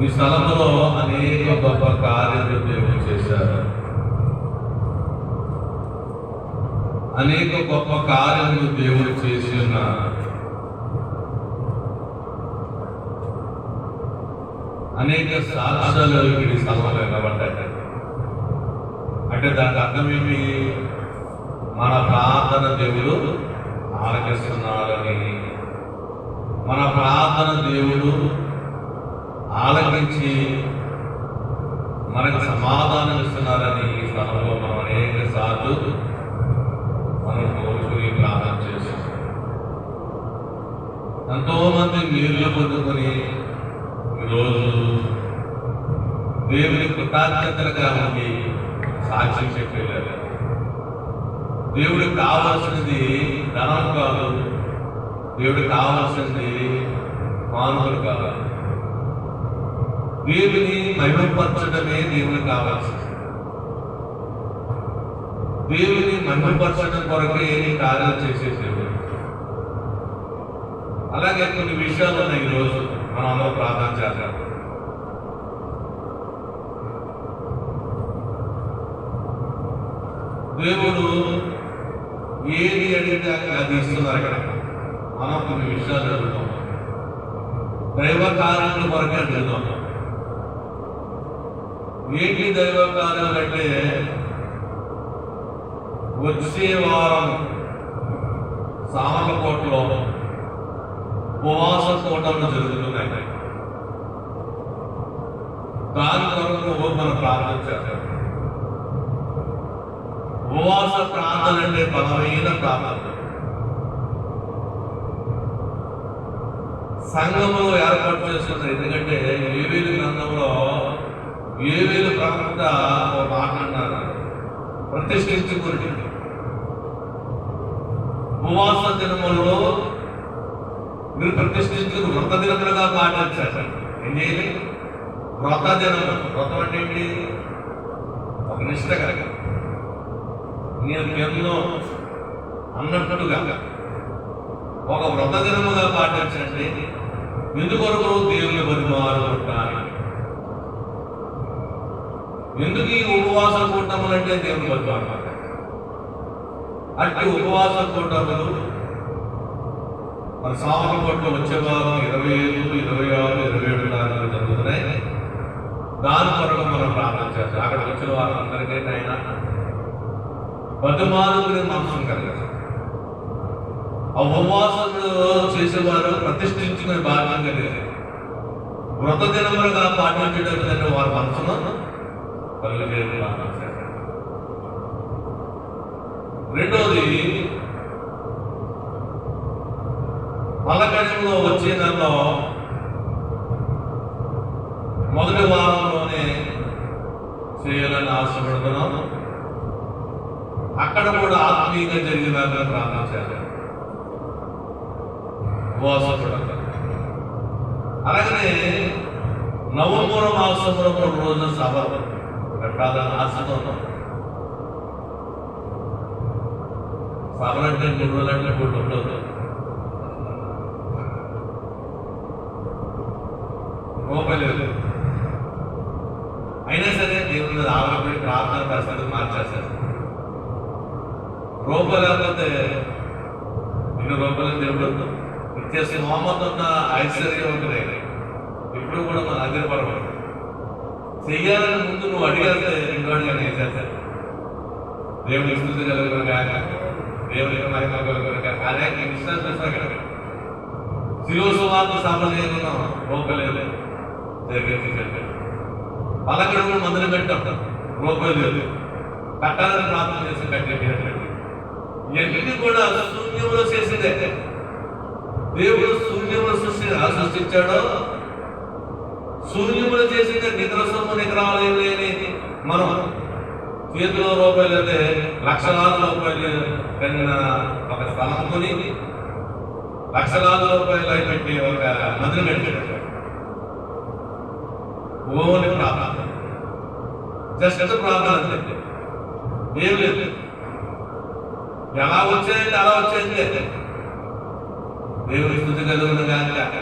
ఈ స్థలంలో అనేక గొప్ప కార్యాలు దేవుడు చేశారు. అనేక గొప్ప కార్యములు దేవుడు చేసి ఉన్నారు. అనేక సాక్ష్యాలు ఈ స్థలంలో నిలబడ్డాయి. అంటే దానికి అర్థం ఏమి? మన ప్రార్థన దేవుడు ఆలకిస్తున్నారని, మన ప్రార్థన దేవుడు ఆలకించి మనకు సమాధానం ఇస్తున్నారని ఈ స్థలంలో మనం అనేక సార్లు మనం కోరుకుని ప్రార్థన చేస్తాం. ఎంతో మంది నీళ్లు పొందుకొని ఈరోజు దేవుని కృతజ్ఞతలుగా ఉండి సాక్ష్యం చెప్పలేరు. దేవుడికి కావాల్సినది ధనం కాదు, దేవుడికి కావాల్సింది మానవులు కాదు. దేవుని మహిమపరచడమే దేవునికి కావాల్సింది. దేవుని మహిమపరచడం కొరకే కార్యాలు చేసే దేవుడు. అలాగే కొన్ని విషయాలు ఉన్నాయి ఈరోజు మనం అందరూ ప్రార్థన చేద్దాం. దేవుడు ఏది అడిగితే అది ఇస్తున్నారు. ఇక్కడ మనం కొన్ని విషయాలు అడుగుతాం, దైవ కార్యాల కొరకే అడుగుతాం. ఏంటి దైవ కార్యాలు అంటే, వచ్చే వారం సామర్లకోటలో ఉపవాస కూటములు జరుగుతున్నాయి. దాని కొరకు మనం ప్రార్థన చేద్దాం. ఉపవాస ప్రార్థన అంటే బలమైన ప్రార్థన. సంఘంలో ఏర్పాటు చేస్తున్నారు. ఎందుకంటే ఏవేలు గ్రంథంలో ఏవేలు ప్రవక్త మాట్లాడినారు, ప్రతిష్ఠించుకుని ఉపవాస దినములలో మీరు ప్రతిష్ఠించుకుని వ్రత దినములుగా పాటించారు. ఏం చేయాలి? వ్రత దినము. వ్రతం అంటే ఏంటి? ఒక నిష్ట కలగ, నేను ఎన్నో అన్నట్టుగా ఒక వ్రత దినముగా పాటించండి. ఎందుకొరకు? దేవుని బతిమాలుకుంటాను. ఎందుకు ఈ ఉపవాస కూటములు అంటే దేవుని బతిమాలు. అట్టి ఉపవాస కూటములు మన సామర్లకోటలో వచ్చే వారం 25, 26, 27 తారీఖులు జరుగుతున్నాయి. దాని కొరకు మనం ప్రార్థన చేస్తాం. అక్కడికి వచ్చిన వారు అందరికీ ఆయన బతిమాలుకునే మనసు కలిగారు. ఆ ఉపవాసాలు చేసేవారు ప్రతిష్ఠించుకునే బాధ్యత కలిగారు. వ్రత దినములుగా పాటించేటప్పుడు వారి మనసును కలిగే ప్రార్థన చేస్తారు. రెండోది, పలకడంలో వచ్చే నెలలో మొదటి వారంలోనే చేయాలని ఆశపడుతున్నాను. అక్కడ కూడా ఆత్మీయంగా జరిగినాక ప్రార్థన చేయాలి. అలాగనే నవంబర్ మాసంలో 3 రోజుల సభ పెట్టాలని ఆశతో ఉన్నాం. సభలంటే 3 రోజులంటే కూడా ఉండదు. రూపాయలు అయినా సరే దేవుని మీద ఆలోచన ప్రార్థన పరిస్థితి మార్చేస్తారు. రూపాయలు లేకపోతే ఇన్ని రూపాయలు దేవుడు ఇచ్చేసి మొహమ్మద్ ఉన్న ఐశ్వర్యవంతుడే ఇప్పుడు కూడా మన అగ్రపరం చెయ్యాలని ముందు నువ్వు అడిగేస్తే 2 అడుగులు వేసేస్తారు. దేవుని స్థుతి కలుగునుగా, దేవునికి మహిమ కలుగునుగా. అదే ఇన్స్టెన్స్ చేస్తాం కదా. శిరోసువార్త సభ చేయకున్నాం, రూపాయలు జరిగింది. పలకడుగులు మందులు పెట్టాం, రూపాయలు లేదు. కట్టాలని ప్రార్థన చేసి కట్టేటండి. ఇవన్నీ కూడా శూన్యంలో చేసిందే. దేవుడు శూన్యంలో సృష్టించాడో, శూన్యములు చేసిందే. నిద్ర సొమ్ము నిద్రాలు లేని మనం చేతిలో రూపాయలు అయితే లక్షలాది రూపాయలు కలిగిన ఒక స్థలం కొని లక్షలాది రూపాయలు అయి పెట్టి ఒక మందిని పెట్టాడు. ఓని ప్రార్థన, జస్ట్ ప్రార్థన అంటే ఏం లేదు. ఎలా వచ్చాయంటే అలా వచ్చాయంటే దేవుని స్థుతి కలుగును గాక.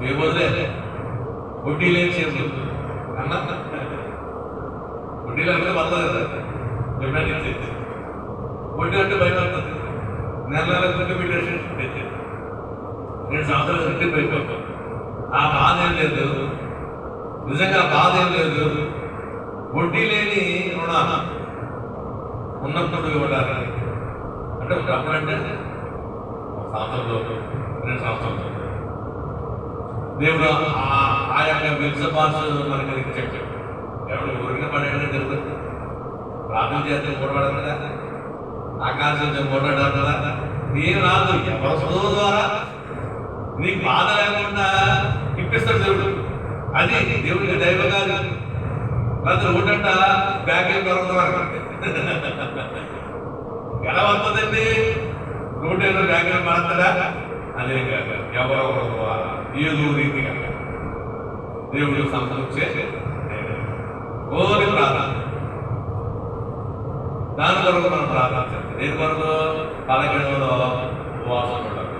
చేయబోదులే వడ్డీ లేని చేతులు అన్న వడ్డీ లేకపోతే పర్లేదు కదా, ఎప్పుడైనా ఇచ్చేది. వడ్డీ అంటే భయపడుతుంది. నెల నెల దుడ్డు పెట్టేసి 2 సంవత్సరాలు దుడ్డు భయపడతాం. ఆ బాధ ఏం లేదు, నిజంగా బాధ ఏం లేదు. వడ్డీ లేని రుణాలు ఉన్నప్పుడు ఇవ్వడాలి అంటే అప్పుడంటే 1 సంవత్సరంలో 2 సంవత్సరాలు దేవుడు ఆ యొక్క విల్సబాస్ మనకి ఇచ్చాడు. ఎవడు ఊరిన పడేయడం జరుగుతుంది. ప్రార్థన చేస్తే మూడబడదు కదా, ఆకాశం మూడబడాలి కదా, ఏం రాదు. ఎవరి చదువు ద్వారా నీకు బాధ లేకుండా ఇప్పిస్తాడు దేవుడు. అది దేవుడికి దైవగారు. ప్రతి ఒకటంట బ్యాగ్ దొరకదు. ఎలా వస్తుందండి? 150 బ్యాగ్ మారుతుందా? అదే కాదు, ఎవరెవరు ఏదో రీతిగా దేవుడు సమకూర్చే ఓరి ప్రార్థన. దాని కొరకు మనం ప్రార్థించాలి. దేని కొరకు? 11లో ఉపవాసం ఉండాలి.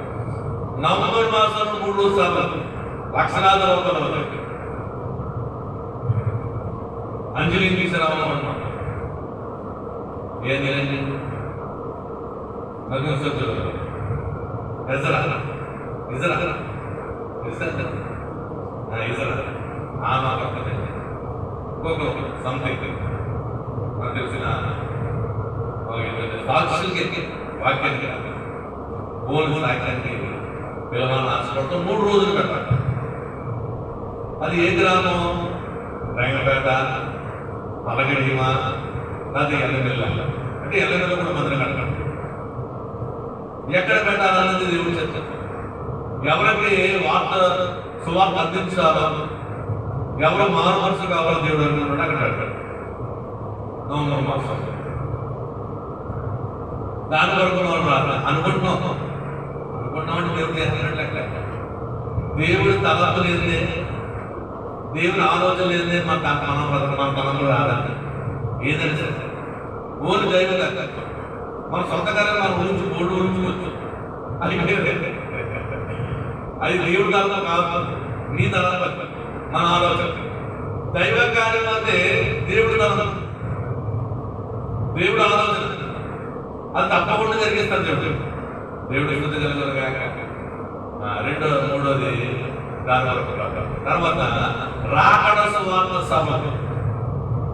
నవంబర్ మాసంలో 3 సార్లు లక్షలాది రూపాయలు అవుతాయి. అంజలి తీసుకురావాలన్నాం. ఏంది సంథింగ్ నాకు తెలిసిన సాక్షులకి వాక్యానికి పోలీసు వాక్యానికి పిలవాలని ఆశపడుతూ 3 రోజులు పెట్టాలి. అది ఏ గ్రామం? రంగపేట, పలగడిమ, అది ఎల్లమెల్ల. అంటే ఎల్లమెల్ల కూడా మందిరం కట్టాలి. ఎక్కడ పెట్టాలన్నది దేవుడు చెప్తారు. ఎవరికి సువార్త అందించాలో, ఎవరు మారు మనసు కావాలో దేవుడు అనుకున్నాడు అక్కడ పెట్టాడు. నవంబర్ మాసం దాని వరకు అనుకుంటున్నామంటే దేవుడు చేస్తున్నట్లే. దేవుడి తలపు లేదే, దేవుని ఆలోచన లేదే మన తలంలో రాదండి. ఏదైనా సరే ఓన్ దైవ మన సొంత కార్యాలు మనం ఊహించుకోవచ్చు. అది దేవుడి తలంలో కాదు, నీ తలంలో మన ఆలోచన. దైవ కార్యం అంటే దేవుడి తలం, దేవుడు ఆలోచన. అది తప్పకుండా జరిగిస్తాడు దేవుడు. దేవుడు ఎప్పుడు జరగదు. మూడోది దాని వరకు. తర్వాత రాకడ సువార్త సభ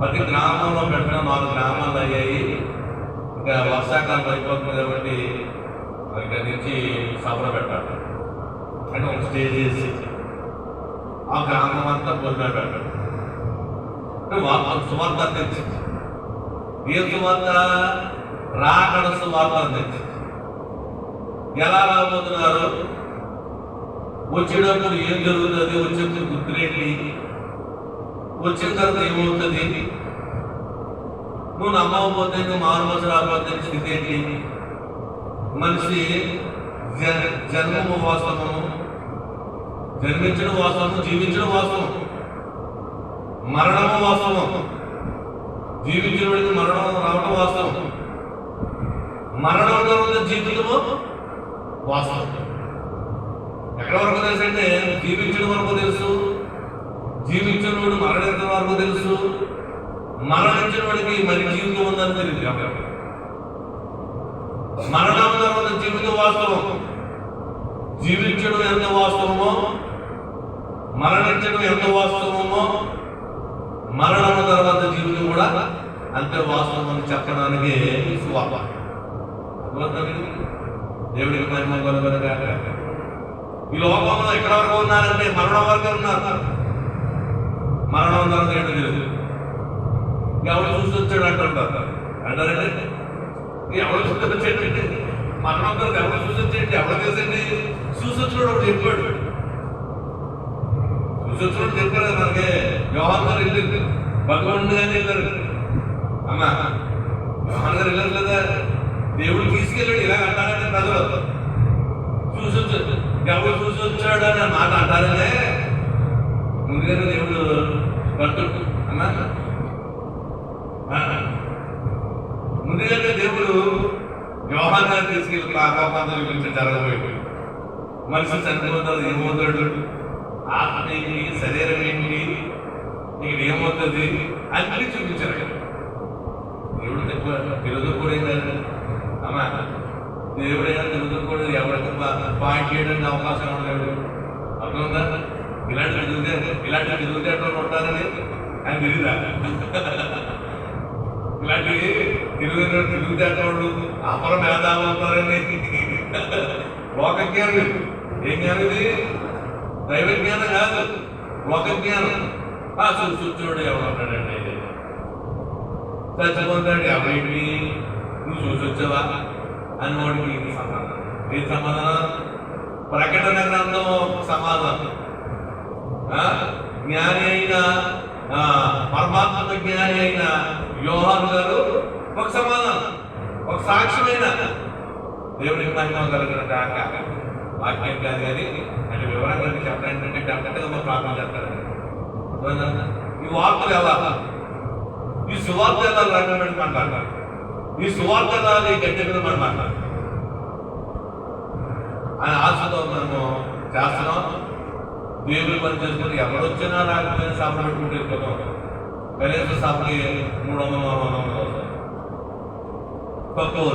ప్రతి గ్రామంలో పెట్టిన 4 గ్రామాలు అయ్యాయి. ఇంకా వర్షాకాలం అయిపోతుంది కాబట్టి ఇక్కడ నుంచి సభలో పెట్టాలి. అంటే ఒక స్టేజ్ చేసి ఆ గ్రామం అంతా భోజనం పెట్టాలి. సువార్త అందించింది. ఏ సువార్త? రాకడ సువార్త అందించింది. ఎలా రాబోతున్నారు, వచ్చేటప్పుడు ఏం జరుగుతుంది, వచ్చేప్పుడు గుర్తులేంటి, వచ్చిన తర్వాత ఏమవుతుంది, నువ్వు నమ్మకపోతే, నువ్వు మారుమోస రాకపోతే స్థితి ఏంటి? మనిషి జన్మము వాస్తవము, జన్మించడం వాస్తవము, జీవించడం వాస్తవం, మరణము వాస్తవం. జీవించిన వాడికి మరణం రావడం వాస్తవం, మరణం తర్వాత జీవితము వాస్తవం. ఎక్కడ వరకు తెలుసు అంటే జీవించడం వరకు తెలుసు, జీవించిన వాడు మరణించడం వరకు తెలుసు, మరణించిన వాడికి మరి జీవితం ఉందని తెలియదు. మరణం తర్వాత జీవితం వాస్తవం, జీవించడం ఎంత వాస్తవమో, మరణించడం ఎంత వాస్తవమో, మరణం తర్వాత జీవితం కూడా అంతే వాస్తవం అని చెప్పడానికి సువార్త. దేవుడికి మహిమ కలుగునుగాక. ఈ లోకంలో ఎక్కడ వరకు ఉన్నారంటే మరణం వరకు ఉన్నారు. మరణం తర్వాత ఏంటో తెలియదు. ఎవరు చూసి వచ్చాడు అంటారు. అంటారంటే ఎవరు చూసి వచ్చేటండి, మరణం తర్వాత ఎవరు చూసి వచ్చేయండి, ఎవరు చేసండి. చూసి వచ్చినాడు ఒకటి చెప్పాడు. చూసి వచ్చినట్టు చెప్పారు కదా మనకి. యోహాన్ గారు వెళ్ళారు, భగవంతుడు గారు వెళ్ళారు. అమ్మా యోహాన్ గారు వెళ్ళారు కదా, దేవుడు తీసుకెళ్ళాడు. ఇలా అంటారంటే ప్రజలు చూసి వచ్చాడు, ఎవరు చూసి వచ్చాడు అని మాట అంటారనే ముందుగానే దేవుడు పడుతుంది. అమ్మా ముందుగానే దేవుడు యోహాన్ గారు తీసుకెళ్ళి పాపాంతం చూపించి జరగబోయాడు. మనిషి చనిపోతాడు, ఏమవుతాడు, ఆత్మ ఏంటి, శరీరం ఏంటి, నీకు ఏమవుతుంది అన్ని చూపించారు కదా. దేవుడు తెలుగుకూడదు అమ్మా, దేవుడైనా తెలుగుకూడదు, ఎవరికి పాయింట్ చేయడానికి అవకాశం ఉండలేదు. అర్థంగా ఇలాంటి తిరుగుతేటోళ్ళు ఉంటారని ఆయన తెలియదా? ఇలాంటి తిరుగుతేటోళ్ళు అపర మేధాలు ఉంటారని లోక జ్ఞానం. ఏం జ్ఞానం ఇది? దైవ జ్ఞానం కాదు, లోక జ్ఞానం. చూడు ఎవరు ఉంటాడండి, చచ్చిపోతాడు ఎవరికి, నువ్వు చూసి వచ్చావా అని వాడికి ఇది సమాధానం. ఏది సమాధానం? ప్రకటన గ్రంథం సమాధానం. జ్ఞాని అయిన పరమాత్మ జ్ఞాని అయిన యోహాను గారు ఒక సమాధానం, ఒక సాక్ష్యమైన దేవుడికి మహిమ కలిగిన కాక వాక్యం కాదు కానీ అంటే వివరంగా చెప్పాలంటే డెఫినెట్గా ప్రార్థన చేస్తారండి. ఈ వార్తలు ఎలా, ఈ సువార్త ఎలా రంగం పెట్టి మాట్లాడతారు, ఈ సువార్త ఎలా గడ్డ మీద మనం మాట్లాడతాం అని ఆశతో మనము చేస్తున్నాం. దేవుడు పని చేసుకుని ఎవరొచ్చినా రాకపోయినా సభలు పెట్టుకుంటూ వెళ్ళిపోతాం. కనీసం సభకి 300-400 అవుతాయి తక్కువ.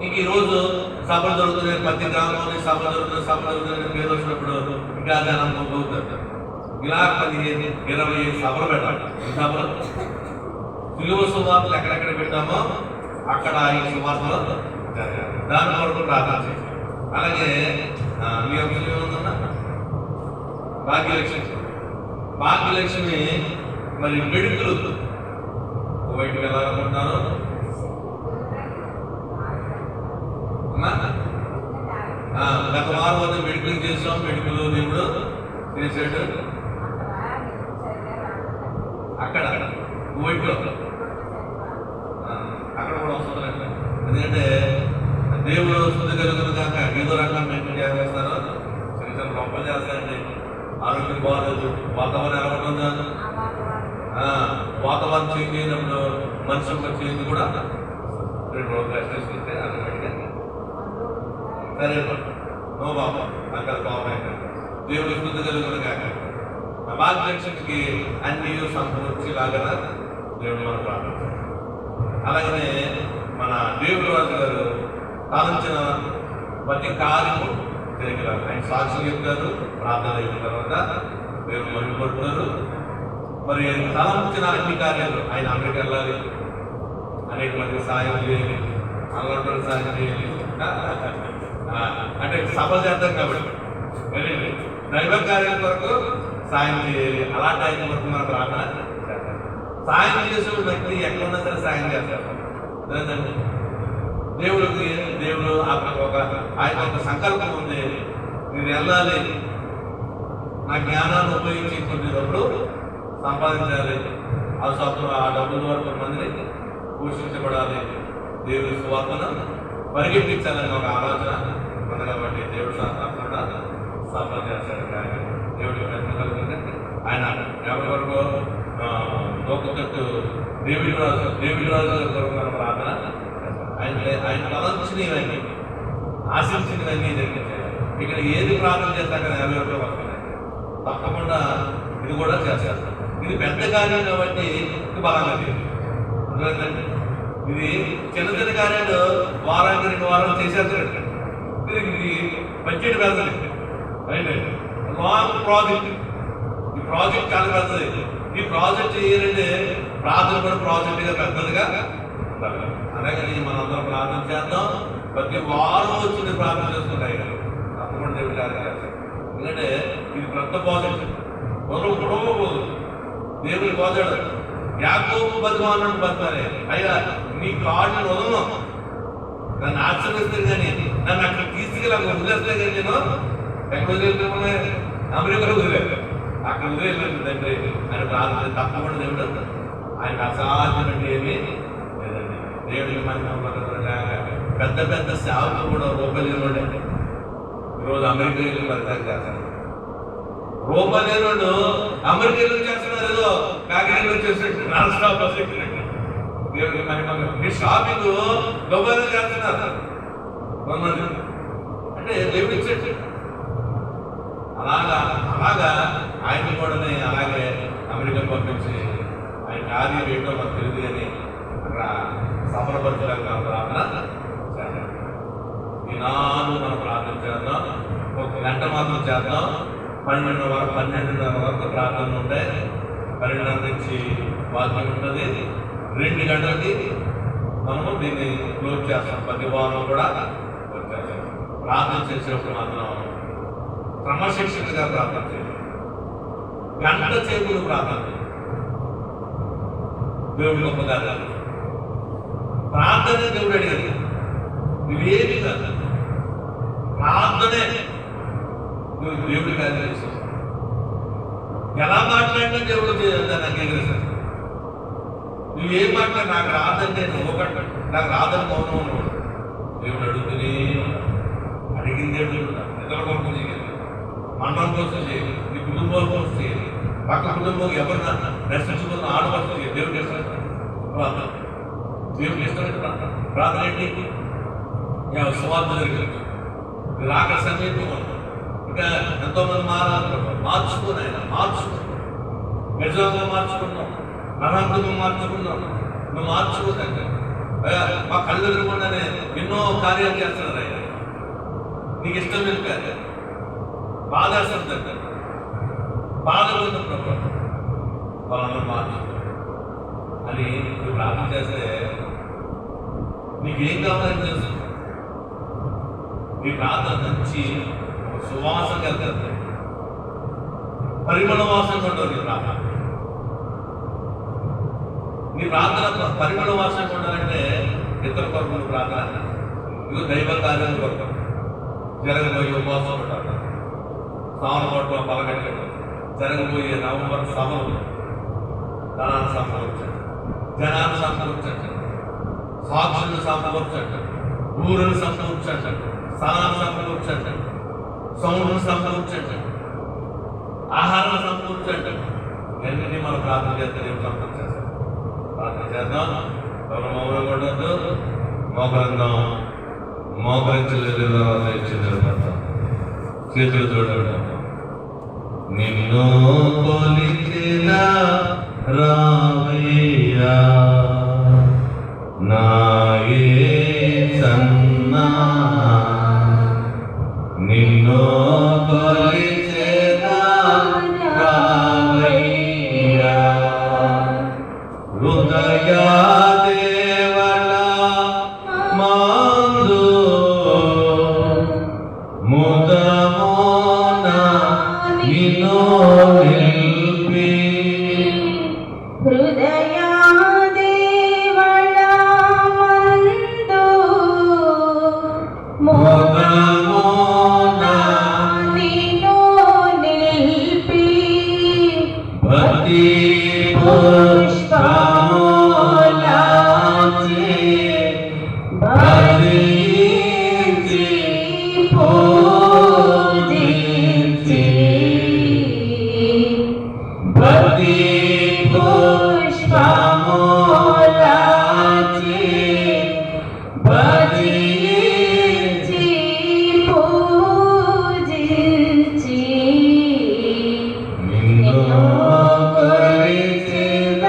ఇంక ఈరోజు సభలు జరుగుతున్నాయి, ప్రతి గ్రామంలో సభలు జరుగుతున్నాయి పేరు వచ్చినప్పుడు ఇంకా జనం అవుతారు. ఇలా 15-20 సభలు పెట్టాలి. ఈ సభలు సులువ సువార్తలు ఎక్కడెక్కడ పెట్టామో అక్కడ ఈ సువార్తలు జరగాలి. దాని కొరకు ప్రార్థన చేయాలి. అలాగే మీ ఉందన్నా భాగ్యలక్ష్మి మరి మెడుకులు బయటకు వెళ్ళాలనుకుంటున్నాను. గత వారం మెడికల్ చేసాం, మెడికల్ దేవుడు చేసాడు. అక్కడ కువైట్లో అక్కడ కూడా వస్తుందండి. ఎందుకంటే దేవుడు శుద్ధి కలుగుతుంది కాక ఏదో రకంగా మెయింటైన్ చేస్తారు. చిన్న చిన్న గొప్పలు చేస్తారండి. ఆరోగ్యం బాగలేదు, వాతావరణం ఎలా ఉంటుందా, వాతావరణం చేంజ్ అయినప్పుడు మనిషి యొక్క చేంజ్ కూడా 2 రోజులు రెస్ట్ తీసుకుంటే ఆటోమేటిక్గా సరే నో బాబా అక్కడ బాగున్నాయి. దేవుడు శుద్ధి కలుగుతుంది కాక భాగ్యలక్ష్మికి అన్ని సంపూర్తిలాగా దేవుడు మనం ప్రార్థించాలి. అలాగనే మన దేవుడు రాజు గారు తలంచిన ప్రతి కార్యము చేయగలరు. ఆయన సాక్షులు చెప్తారు, ప్రార్థన అయిన తర్వాత దేవుడు మహిమపడుతున్నారు. మరి తలంచిన అన్ని కార్యాలు ఆయన అమెరికా వెళ్ళాలి, అనేక మంది సాయం చేయాలి, అల్లటం సాయం చేయాలి. అంటే సభ చేద్దాం కాబట్టి దైవ కార్యాల కొరకు సాయం చేయాలి. అలాంటి ఆయన వరకు మనం ప్రార్థన చేద్దాం. సాయం చేసే వ్యక్తి ఎక్కడున్నా సరే సాయం చేస్తారు. లేదండి దేవుడికి దేవుడు ఆయన ఒక సంకల్పం ఉంది, నేను వెళ్ళాలి, నా జ్ఞానాన్ని ఉపయోగించి కొన్ని డబ్బులు సంపాదించాలి, ఆ డబ్బుల ద్వారా కొంతమందిని పోషించబడాలి, దేవుడి సువార్తను పరిగెత్తించాలని ఒక ఆలోచన ఉంది. కాబట్టి దేవుడు తప్పకుండా సఫలం చేస్తాడు. కానీ దేవుడికి ప్రయత్నం కలుగుతుంది. ఆయన ఎవరి వరకు లోకత్తు దేవుడి రాజు కొరకు మనం ప్రార్థన ఆయన తలంచినవన్నీ ఆశించినవన్నీ జరిగించాలి. ఇక్కడ ఏది ప్రార్థన చేస్తాక నెరవేరులో వస్తున్నాయి, తప్పకుండా ఇది కూడా చేస్తారు. ఇది పెద్ద కార్యం కాబట్టి ఇది బలంగా లేదు. ఇది చిన్న చిన్న కార్యాలు వారానికి 2 వారాలు చేసేస్తాడు. ఇది బడ్జెట్ పెద్దది, లాంగ్ ప్రాజెక్ట్. ఈ ప్రాజెక్ట్ చాలా పెద్దది. ఈ ప్రాజెక్ట్ చేయాలంటే ప్రార్థన కూడా ప్రాజెక్ట్గా పెద్దదిగా ఉండాలి. అలాగే మనందరం ప్రార్థన చేద్దాం. ప్రతి వారం వచ్చి ప్రార్థన చేసుకుంటాయి తప్పకుండా దేవుడు చేస్తారు. ఎందుకంటే ఇది పెద్ద ప్రాజెక్ట్. కుటుంబపోదు దేవుడికి పోతాడు. యాకోబు బతుమాలను బతుమాలే, అయ్యా నీ కాళ్ళు వదలను, నన్ను ఆశ్రయిస్తారు కానీ నన్ను అక్కడ తీసుకెళ్ళి అక్కడ వదిలేస్తే కానీ నేను ఎక్కడ వదిలేకపోతే అమెరికాలో వదిలేదు, అక్కడ వదిలేదు తండ్రి ఆయన ప్రార్థన. తప్పకుండా దేవుడు ఆయన అసాధ్యమంటే ఏమీ లేదండి. దేవుడికి మనం పెద్ద పెద్ద సేవలు కూడా రూపాయలు ఉండండి. ఈరోజు అమెరికా వెళ్ళి ఫలితాలు చేస్తారు. రూపాయలు అమెరికాలో చేస్తున్నారు, ఏదో కాకినాడలో చేసినట్టు నాన్ స్టాప్ దేవుడికి మహిమ. మీ షాపింగ్ దుబాయ్లో చేస్తున్నారు కొంతమంది, అంటే దేవుడు ఇచ్చేట్టు అలాగా అలాగా ఆయన కూడా అలాగే అమెరికా పంపించి ఆయన కార్యం ఏంటో మనకు తెలియదు అని అక్కడ సఫలపరచడానికి ప్రార్థన చేద్దాం. ఈనాడు మనం ప్రార్థన చేద్దాం. ఒక గంట మాత్రం చేద్దాం. 12:30 వరకు ప్రార్థన ఉంటాయి. 12 నుంచి వాక్యం ఉంటుంది. 2 గంటలకి మనము దీన్ని క్లోజ్ చేస్తాం. ప్రతి వారం కూడా క్లోజ్ చేస్తాం. ప్రార్థన చేసేటప్పుడు మాత్రం క్రమశిక్షణగా ప్రార్థన చేయాలి. గంట సేపులు ప్రార్థన చేయాలి. దేవుడి గొప్ప కాదు. ప్రార్థనే దేవుడు అడిగాడు. నువ్వేమి కాదు, ప్రార్థనే నువ్వు దేవుడి కార్యం చేస్తావు. ఎలా మాట్లాడినా దేవుడు దాన్ని అంగీకరిస్తాడు. నువ్వేం మాట్లాడి నాకు రాదంటే నువ్వు ఒకటి నాకు రాదని మౌనం ఉన్నాడు. దేవుడు అడుగుతూనే అడిగింది దేవుడు ఇతర కోసం చేయాలి, మండలం కోసం చేయాలి, నీ కుటుంబాల కోసం చేయాలి, పక్క కుటుంబం ఎవరినన్నా నశించుకున్న ఆడవచ్చు చేయాలి. దేవుడు చేస్తాడు ప్రార్థన. దేవుడు చేస్తాడు ప్రార్థన ఏంటి? స్వార్థ జరిగింది రాక సమీపం. ఇంకా ఎంతోమంది మారాలి, మార్చుకుని ఆయన మార్చుకున్నాం. నిజంగా మార్చుకున్నాం, నమ్మకంగా మార్చుకున్నాం. నువ్వు మార్చుకోదంటే మా కళ్ళు ఎదురుకుండానే ఎన్నో కార్యాలు చేస్తున్నారు ఆయన. నీకు ఇష్టం లేదు కాదు, బాధ వేస్తుందంటే బాధ ప్రభుత్వం వాళ్ళందరూ మార్చు అని నువ్వు ప్రార్థన చేస్తే నీకేం కావాలని తెలుసు. నీ ప్రార్థన నుంచి సువాసన వెళ్తుంది, పరిమళ వాసన ఉంటుంది. నీ ప్రార్థన పరిమళ వాసన ఉండాలంటే ఇతర కొరకు ప్రార్థన, ఇది దైవ కార్యాల కొరకు జరగబోయే ఉపవాసం ఉంటారు. సామకోట్లో పలకట్టడం జరగబోయే నవంబర్ సభలు ధనాన్ని సమకూర్చండి, జనాన్ని సమకూర్చండి, సాక్షులను సమకూర్చండి, ఊరును సమకూర్చండి, స్థలాన్ని సమకూర్చండి, సౌండ్ను సమకూర్చండి, ఆహారాన్ని సమకూర్చండి. ఎన్ని మనం ప్రార్థన చేస్తే నేను సమకూర్చేస్తాను. ప్రార్థన చేద్దాం. ఎవరు మౌనం కొట్టద్దు, మోకరందాం. మోకరించలేదు చేతులు చూడడం. నిన్ను కొలిచిన రామయ్యా నా యేసన్నా, నిన్ను కొలిచిన రామయ్యా హృదయ దేవళ మందు ముదమోన నిన్ను నిలిపి, హృదయ దేవళ మందు ముదమోన నిన్ను నిలిపి, భక్తి పుష్పములాచి భజించి పూజించి, భక్తి పుష్పములాచి భజించి పూజించి, నిన్ను కొలిచిన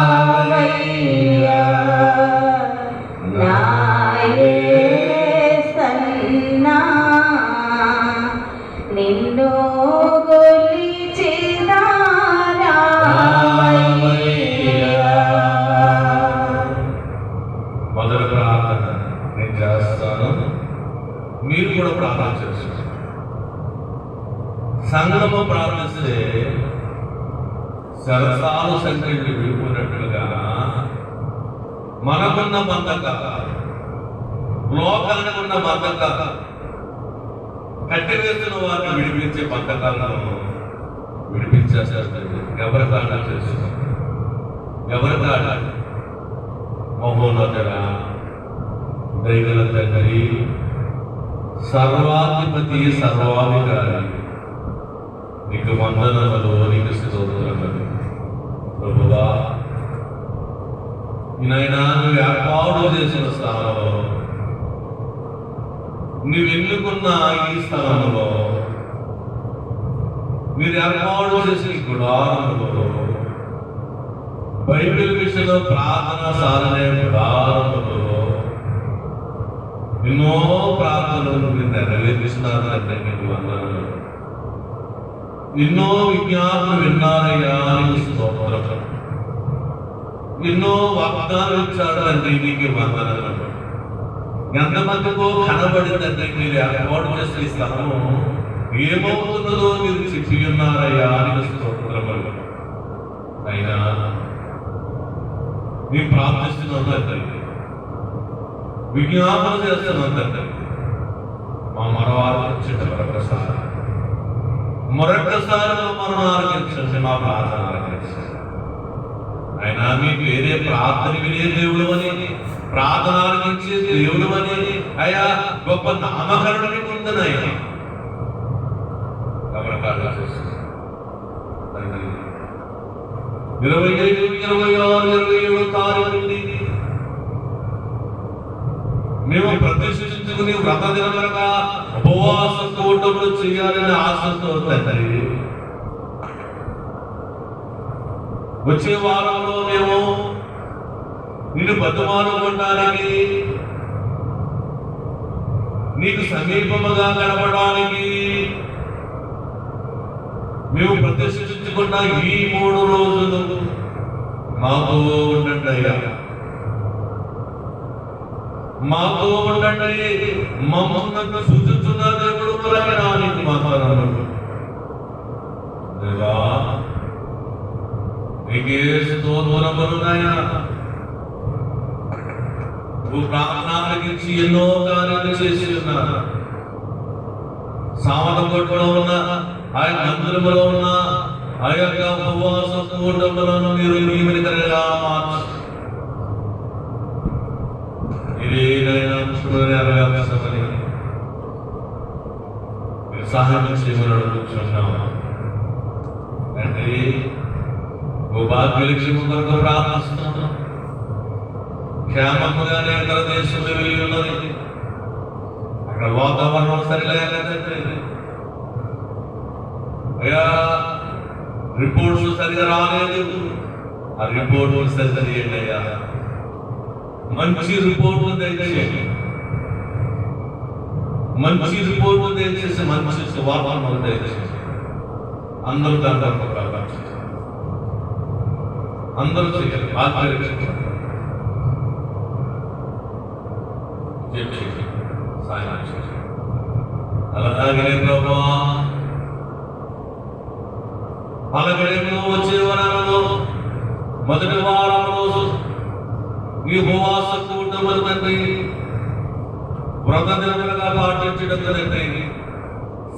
రామయ్యా నా యేసన్నా, నిన్ను కొలిచిన రామయ్యా. మొదటి ప్రార్థన నేను చేస్తాను, మీరు కూడా ప్రార్థన చేస్తారు. సంఘము ప్రార్థిస్తే సరసాలు సంఖ్యలు విడిపోయినట్లుగా మనకున్న బంధకాలు, లోకానికి ఉన్న బంధకాలు, కట్టివేస్తున్న వారిని విడిపించే బంధకాలను విడిపించేస్తారు. ఎవరి కాడ చేస్తున్నారు, ఎవరి కాడ మహోన్నతుడ దైవల తండ్రి, సర్వాధిపతి, సర్వాధికారి, నీకు వందనములు, నీకు స్తోత్రములు. ప్రభువా, ఈయన నువ్వు ఏర్పాటు చేసిన స్థలంలో, నువ్వు ఎన్నుకున్న ఈ స్థలంలో మీరు ఏర్పాటు చేసిన గుడారములో బైబిల్ విషయంలో ప్రార్థన సారనే గుడారములో ఎన్నో ప్రార్థనలు మీరు నెరవేర్చినారంటే మీకు వందనాలు. ఎన్నో విజ్ఞాపనలు విన్నారయ్యా నీకు స్తోత్రం. ఎన్నో వాగ్దానాలు ఇచ్చాడు అంటే నీకు వందనాలు. ఎంతమందికో కనబడిందంటే మీరు ఏర్పాటు చేసిన ఈ స్థలము ఏమవుతున్నదో మీరు చెప్పి ఉన్నారయ్యా నీకు స్తోత్రములు. అయినా మేము ప్రార్థిస్తున్నాం తండ్రి, విజ్ఞాపన చేస్తున్నాం తండ్రి. మా మరొకసారి మరొకసారి ఆరోగించండి, మా ప్రార్థన ఆరోగించండి. అయినా మీకు వేరే ప్రార్థన వినే దేవుడు అని, ప్రార్థన ఆరోగించే దేవుడు అని అయ్యా గొప్ప నామకరణ మీకు ఉందనయ్యా. 25, 26, 27 తారీఖుని మేము ప్రతిష్ఠించుకుని వ్రత దినములుగా ఉపవాస కూటములు చేయాలని ఆశతో తండ్రి, వచ్చే వారంలో మేము నిన్ను బతుమానుకోవడానికి, నీకు సమీపముగా గడపడానికి మేము ప్రతిష్ఠించుకున్న ఈ 3 రోజులు మాతో ఉండండి అయ్యా, మాతో ఉండండి. మమ్మల్ని సూచిస్తున్న దేవుడు నీకు మాట్లాడాలి దేవా. నీకే స్తోత్రములున్నాయా. నువ్వు ప్రార్థనకి ఎన్నో కార్యాలు చేసి ఉన్నా, సామర్థం కొట్టులో ఉన్న ఆ యొక్క మందిరములో ఉన్న ఆ యొక్క ఉపవాస కూటములను మీరు నియమితంగా మార్చి మీరు సహాయం చేయమని అడుగుతున్నాము తండ్రి. ఓ భాగ్యలక్ష్మి కొరకు ప్రార్థిస్తున్నాను. క్షేమంగానే ఇతర దేశంలో వెళ్ళి ఉన్నది, అక్కడ వాతావరణం సరిలేదంటే అయ్యా రిపోర్ట్స్ సరిగా రాలేదు. ఆ రిపోర్ట్ సరిచేయండి అయ్యా, మంచి రిపోర్ట్ దయచేయండి, మంచి రిపోర్ట్ దయచేసి మంచి సువార్తను దయచేసి అందరూ దాంట్లో అందరూ చేయాలి. అలాగే ప్రభా పలకడేలో వచ్చే వారంలో మొదటి వారంలో ఈ ఉపవాస కూటములు తండ్రి వ్రత దినములుగా పాటించడం తండ్రి,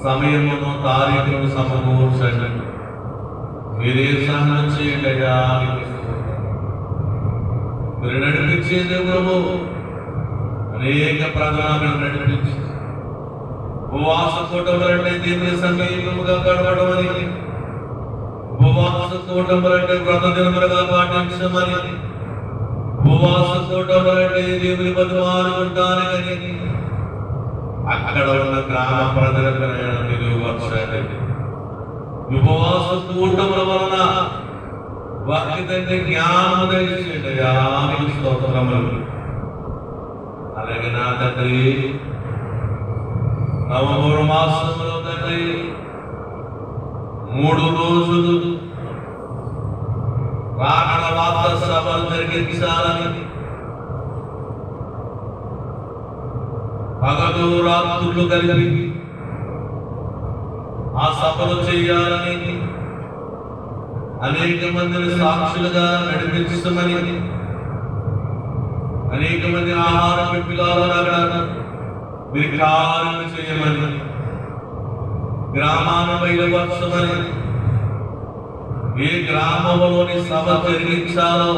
సమయమును తారీఖును సమకూర్చండి. మీరే సహాయం చేయండి అయ్యా. మీరు నడిపించే దేవుడు అనేక ప్రధానాలను నడిపించి ఉపవాస కూటములంటే దేవుని సమీపముగా గడవడం అని, ఉపవాస కూటములంటే వ్రత దినములుగా పాటించమని, ఉపవాస కూటములంటే దేవుని బతుమానుకుంటానని అక్కడ ఉన్న గ్రామ ప్రజలకు నిలువచ్చాడు. ఉపవాస కూటముల వలన వారికి తండ్రి జ్ఞానం దయచేయండి. స్తోత్రములు. అలాగే నా తండ్రి నవంబర్ మాసంలో తండ్రి 3 రోజులు రాకడ వార్త సభలు జరిగించాలని, పగలు రాత్రులు కలిపి ఆ సభలు చేయాలని, అనేక మందిని సాక్షులుగా నడిపించమని, అనేక మంది ఆహారం పిల్లలు మీరు కార్యం చేయమని, గ్రామాన్ని బయలుపరచమని, ఏ గ్రామంలోని సభ జరిగించాలో,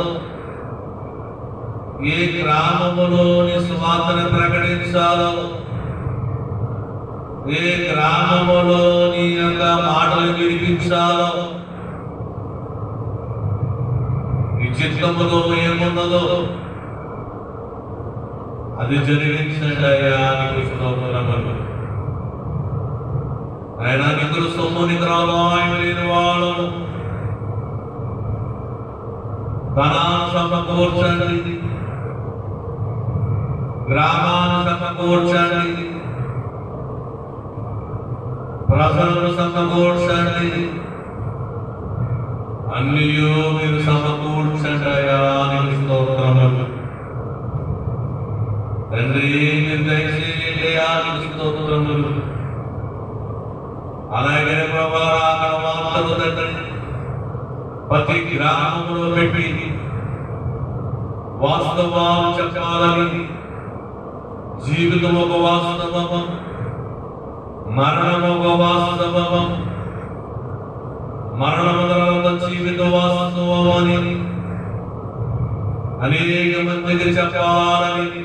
ఏ గ్రామంలోని సువార్తను ప్రకటించాలో, ఏ గ్రామంలోని యొక్క మాటలు వినిపించాలో, ఈ చిత్తములో ఏమున్నదో అది జరిగించండి అయ్యా. నీకు స్తోత్రములు. ఆయన నిధులు సొమ్ము నిద్రాదాయం లేని వాళ్ళను ధనాన్ని సమకూర్చండి, గ్రామాన్ని సమకూర్చండి, ప్రజలను సమకూర్చండి, అన్నియూ మీరు సమకూర్చండి అయ్యా నీకు స్తోత్రములు. తండ్రి మీరు దయచేయండి అయ్యా నీకు స్తోత్రములు. అలాగే ప్రభా అక్కడ మాటలు తండ్రి ప్రతి గ్రామంలో పెట్టి వాస్తవాలు చెప్పాలని, జీవితం ఒక వాస్తవం, మరణం ఒక వాస్తవం, మరణం తర్వాత జీవిత వాస్తవం అని అనేక మందికి చెప్పాలని,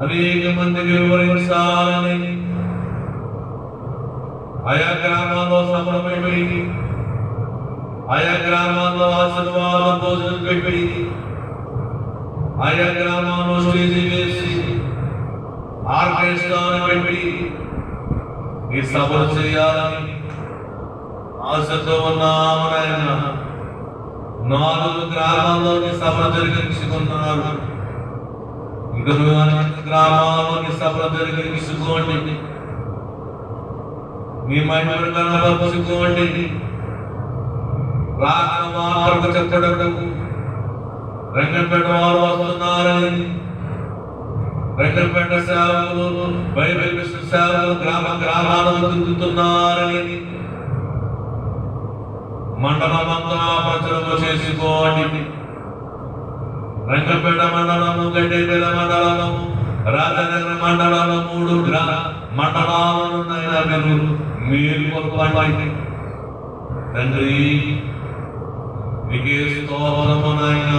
అనేక మందికి వివరించాలని ఆయా గ్రామాల్లో సభలు పెట్టి, ఆయా గ్రామాల్లో ఆశీర్వాద భోజనం పెట్టి, ఆయా గ్రామాల్లో స్టేజీ వేసి ఆర్కెస్ట్రాను పెట్టి ఈ సభలు చేయాలని ఆశతో ఉన్నాము నాయన. 4 గ్రామాల్లోని సభలు జరిగించుకున్నారు. ఇంకా అనేక గ్రామాల్లోని సభలు జరిగించుకోండి, మీ మహిమను కనపరుచుకోండి. రాక మాటలకు చెప్పడం రంగంపేట వారు వస్తున్నారని, రంగంపేట సేవకులు, బైబిల్ మిషన్ సేవకులు గ్రామాలను తిరుగుతున్నారని మండలమంతా ప్రచురణ చేసుకోండి. రంగంపేట మండలము, గడ్డేపేట మండలము, రాజనగర మండలాలు 3 మండలాలను మీరు కొనుక్కోండి. తండ్రి నీకే స్తోత్రము నాయన.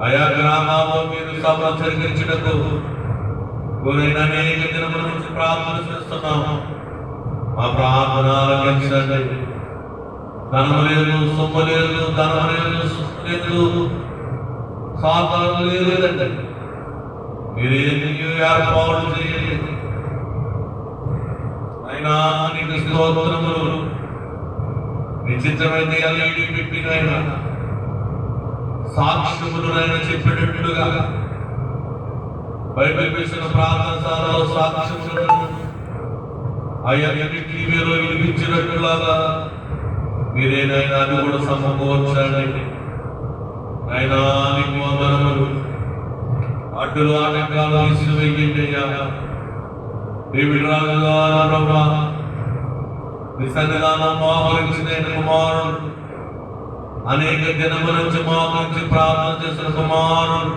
ఆయా గ్రామాల్లో మీరు సభలు జరిగించటకు గురైన అనేక దినముల నుంచి ప్రార్థన చేస్తున్నాము. మా ప్రార్థన ఆలకించండి. ధనము లేదు, సొమ్ము లేదు, ధనము లేదు, సొమ్ము లేదు, సాధనలు లేదండి. మీరేమి ఏర్పాటు చేయండి అయినా నీకు స్తోత్రములు. నిశ్చితమైతే అల్లుడి పెట్టినైనా సాక్ష్యములు ఆయన చెప్పేటట్టుగా బైబిల్ వేసిన ప్రార్థనశాలలో సాక్ష్యములను ఆయా టీవీలో వినిపించినట్టులాగా మీరేనైనా అది కూడా సమకూర్చండి. అయినా నీకు వందనములు. అడ్డులు ఆటంకాలు విసిరివేయండి అయ్యా. డేవిడ్ రాజు గారు ప్రభా నీ సన్నిధానం మోహరించిన కుమారుడు, అనేక దినముల నుంచి మోహరించి ప్రార్థన చేసిన కుమారుడు,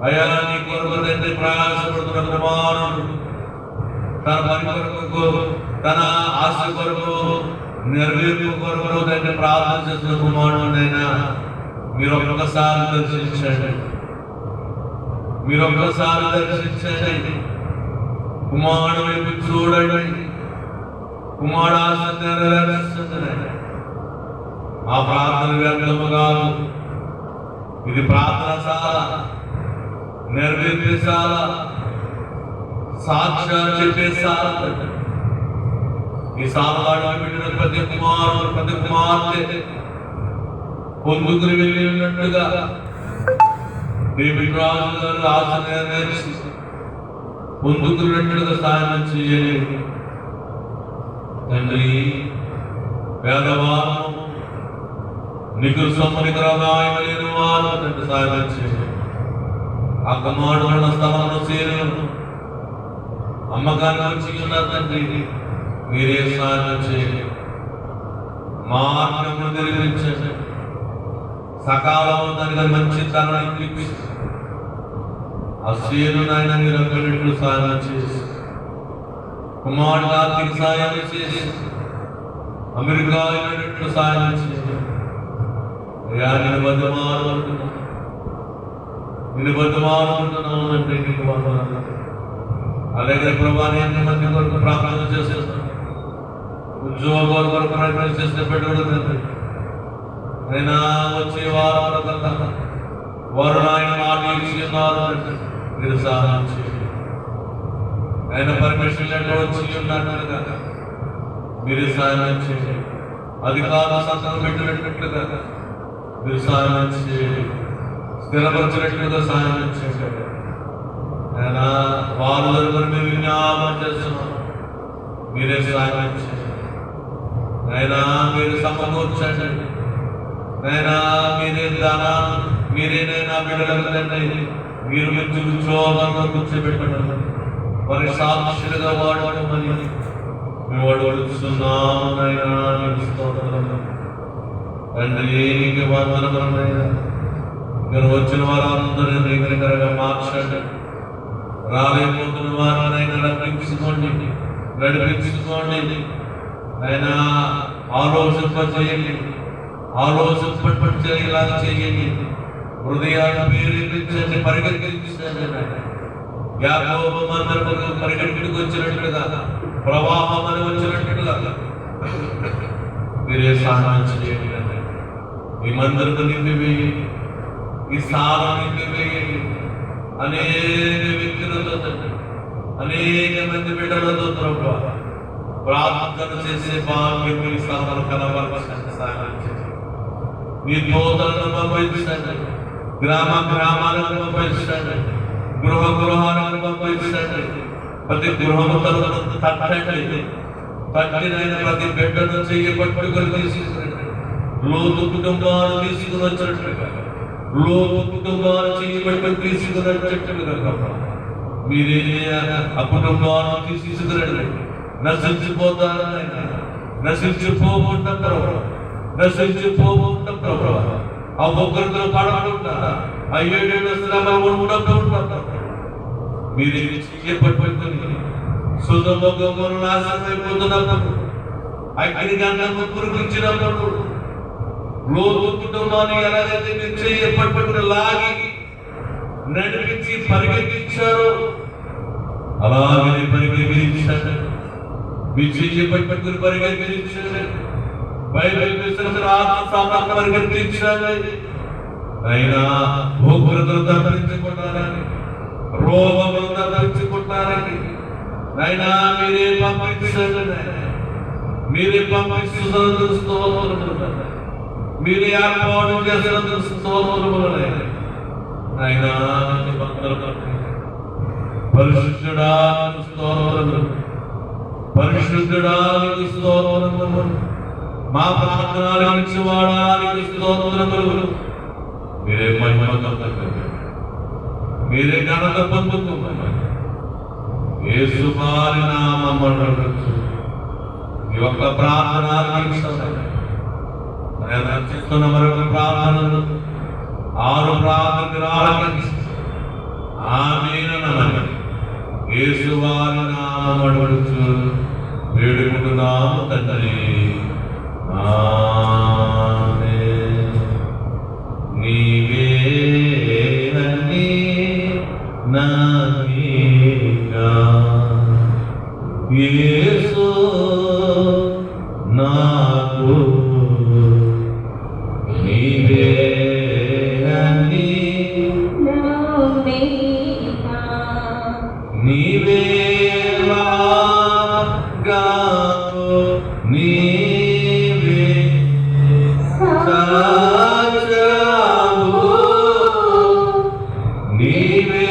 అయ్యా నీ కొరకు తండ్రి ప్రయాసపడుతున్న కుమారుడు, తన పని కొరకు, తన ఆశ కొరకు, నెరవేర్పు కొరకు తండ్రి ప్రార్థన చేసిన కుమారుడైనా మీరు ఒక్కసారి దర్శించండి, మీరు ఒక్కసారి దర్శించండి. కుమారుడు వైపు చూడండి, కుమారుడు ఆశ నెరవేర్చండి. ఆ ప్రార్థన వ్యర్థము కాదు. ఇది ప్రార్థనశాల, నెరవేర్పేశాల, సాక్ష్యాలు చెప్పేశాల. ఈ సాలవాడు పెట్టిన ప్రతి కుమారుడు, ప్రతి కుమార్తె పొందుకుని వెళ్ళి ఉన్నట్టుగా డేవిడ్ రాజు గారు ఆశ నెరవేర్చి పొందుకున్నట్టుగా సాయం చేయండి. తండ్రి పేదవారు, నీకు సొమ్మునికి రాదాయం లేని వారు తండ్రి సాయం చేయండి. ఆ కుమారుడు స్థలంలో చేరి అమ్మకాన్ని వచ్చి ఉన్నారు తండ్రి, మీరే సాయం చేయండి. మార్గము నిర్మించండి. సకాలంలో దానికి మంచి తరుణం ఇప్పించి ఆ స్త్రీలు నాయన మీరు అక్కడిట్లు సాయం చేసి, కుమారుడు ఆర్థిక సాయం చేసి, అమెరికా వెళ్ళినట్లు సాయం చేసి, నిలబద్దమానుకుంటున్నానంటే నీకు వందనాలు. అలాగే ప్రభాని ఎంతమంది కొరకు ప్రార్థన చేసేస్తాను, ఉద్యోగాల కొరకు ప్రయత్నం చేస్తే పెట్టుబడి అయినా వచ్చే వారు కల్లా వారు ఆయన మాట ఇచ్చి ఉన్నారు. మీరు సాయం చేయండి. ఆయన పర్మిషన్ లెటర్ వచ్చి ఉన్నట్లుగా మీరు సాయం చేయండి. అధికారులు సంతకం పెట్టినట్లుగా మీరు సాయం చేయండి. స్థిరపరచినట్లుగా సాయం చేయండి. ఆయన వారు దగ్గర మేము విజ్ఞాపన చేస్తున్నాం. మీరే సాయం చేయండి. ఆయన మీరు సమకూర్చండి. నైనా మీరే దానా మీరేనైనా బిడ్డలకు తండ్రి మీరు ఉద్యోగంలో కూర్చోబెట్టండి. మరి సాక్షులుగా వాడమని మేము అడుగుతున్నాం. నైనా తండ్రి నీకు వందనములైనా మీరు వచ్చిన వారందరూ దగ్గరగా మార్చండి. రాలేకపోతున్న వారినైనా నడిపించుకోండి, నడిపించుకోండి. అయినా ఆలోచింపజేయండి, ఆలోచింపజేయాలా చేయండి. హృదయాన్ని ప్రేరేపించండి, పరిగెత్తించండి. యాకోబు మందరముకు పరిగెట్టుకు వచ్చినట్లుగా, ప్రవాహం అని వచ్చినట్లుగా మీరే సహాయం చేయండి. ఈ మందరకు నింపివేయండి, ఈ స్థానం నింపివేయండి. అనేక వ్యక్తులతో, అనేక మంది బిడ్డలతో ప్రభు ప్రార్థన చేసే భాగ్యం మీ స్థానాలు కనబరచండి. సహాయం చేయండి. మీ దూతలను పంపించండి, గ్రామ గ్రామాలను పంపించండి, గృహ గృహాలను పంపించండి. ప్రతి గృహము తలుపులను తట్టండి. తట్టినైన ప్రతి బిడ్డను చెయ్యి పట్టుకొని తీసుకురండి. లోతు కుటుంబాన్ని తీసుకుని వచ్చినట్లుగా, లోతు కుటుంబాన్ని చెయ్యి పట్టుకొని తీసుకుని వచ్చినట్లుగా మీరే ఆ కుటుంబాన్ని తీసుకురండి. నశించిపోతారు, నశించిపోకుండా ప్రభు, నశించిపోకుండా ప్రభు. ఆ ఒక్కరితో పడకుండా, ఆ 7 శ్రమలు ఉండకుండా మీరు పట్టుకొని సుధమొగములు నాశనమైపోతున్నప్పుడు, అగ్ని గంధము కురిపించినప్పుడు, లోతు కుటుంబాన్ని ఎలాగైతే మీరు చేయబట్టుకుని లాగి నడిపించి పరిగెత్తించారో అలాగే పరిగెత్తించారు. మీ చేయబట్టుకుని పరిగెత్తించారు. బైబిల్ పరిగెత్తించారు. అయినా ఉగ్రతలు తప్పించుకుంటారని, రోగములు తప్పించుకుంటారని అయినా మీరే పంపించండి. మీరే పంపిస్తున్నందుకు స్తోత్రములు, మీరే ఏర్పాటు చేసినందుకు స్తోత్రములు. అయినా పరిశుద్ధుడా స్తోత్రములు, పరిశుద్ధుడా స్తోత్రములు. మా ప్రార్థనలు ఇచ్చేవాడానికి స్తోత్రములు. మీరే మహిమ పొందుకోండి, మీరే ఘనత పొందుకోండి. యేసు వారి నామమున ఈ యొక్క ప్రార్థన చేస్తున్న మరొక ప్రార్థనలు 6 ప్రార్థనలు ఆలకించి ఆమేన్. యేసు వారి నామమున వేడుకుంటున్నాము తండ్రి, ఆమేన్. నీవే నన్ను నాకిగా యేసు నాకు నీవే నన్ను నీవే మార్గము, నీవే సత్యము, నీవే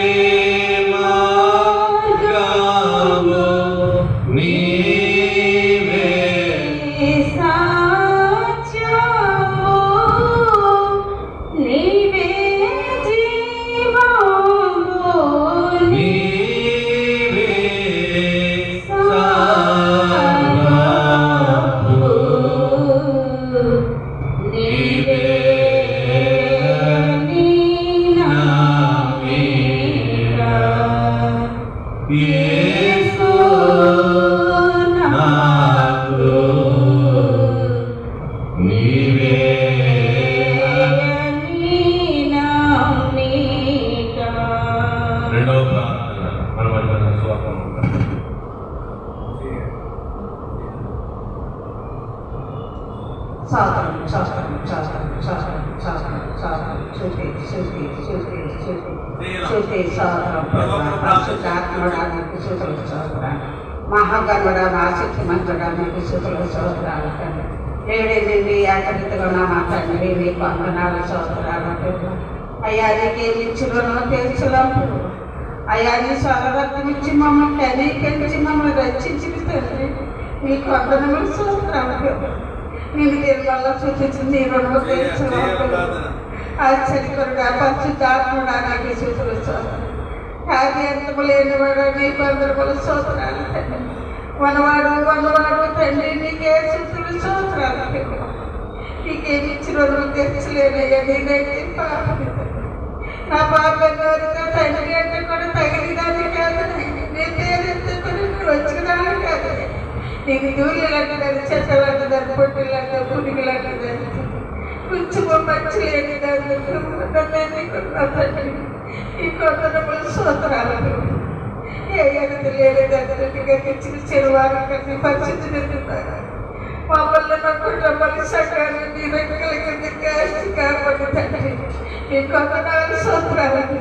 మార్గము, నీవే సత్యము, నీవే జీవము, నీవే సర్వము, నీవే నీనామేగా యేసు నాకు నీవే నీనామేగా. రెండవ ప్రార్థన మనమైన స్వాగతం. శాస్త్రం శాస్త్రం శాస్త్రం శాస్త్రం శాస్త్రం శాస్త్రం శుద్ధి శుద్ధి శుద్ధి శుద్ధి శుద్ధి శాస్త్రం పరిశుద్ధాత్మడానికి సూతుల సోదరాలు మహాగర్భుడ మా శక్తి మంత్రుడా మీకు సూతుల సోదరాలు తండ్రి ఏడేది ఏకరీతిగా మా తండ్రి మీకు వందనాలు సోదరాలు అయ్యా నీకేమి ఇచ్చిలోనో తెలుసులాము అయ్యా నీ స్వరరత్నం ఇచ్చి మమ్మల్ని కనీకరించి మమ్మల్ని రక్షించింది తండ్రి మీకు వందనములు సోదరాలు నేను దీని వల్ల సూచించింది నీ రుణము తెలుసులాము ఆశ్చర్యకరుడా పరిశుద్ధాత్ముడా నాకు సూతులు సోదరు కార్యంతము లేనివాడు నీకు వందనములు సోదరాలు తండ్రి వనవాడు తండ్రి నీకే సూతులు సోదరాలు నీకేమి ఇచ్చిన రుణము తెలుసులేనయ్యా నేనైతే పాపని నా పాపంగా తండ్రి అంటే కూడా తగిలిదాన్ని కాదు నేను తేదెత్తుకుని వచ్చినదాన్ని కాదు నీకు దూరిలాంటిదని చెత్తలాంటిదని పొట్టిలాంటి పురిగిలాంటిదని కొంచెం మంచి లేని దాన్ని తండ్రి ఈ కొందరములు సోదరాలు ఏ ఎగతి లేని దాన్ని గతించిన చెరువారు కలిసి పరిస్థితి నిండుతారు మమ్మల్ని మా కుటుంబాన్ని సకాన్ని నీ రెక్కల కింద కాసి కాపాడి తండ్రి నీ కొందనాలు సోదరాలు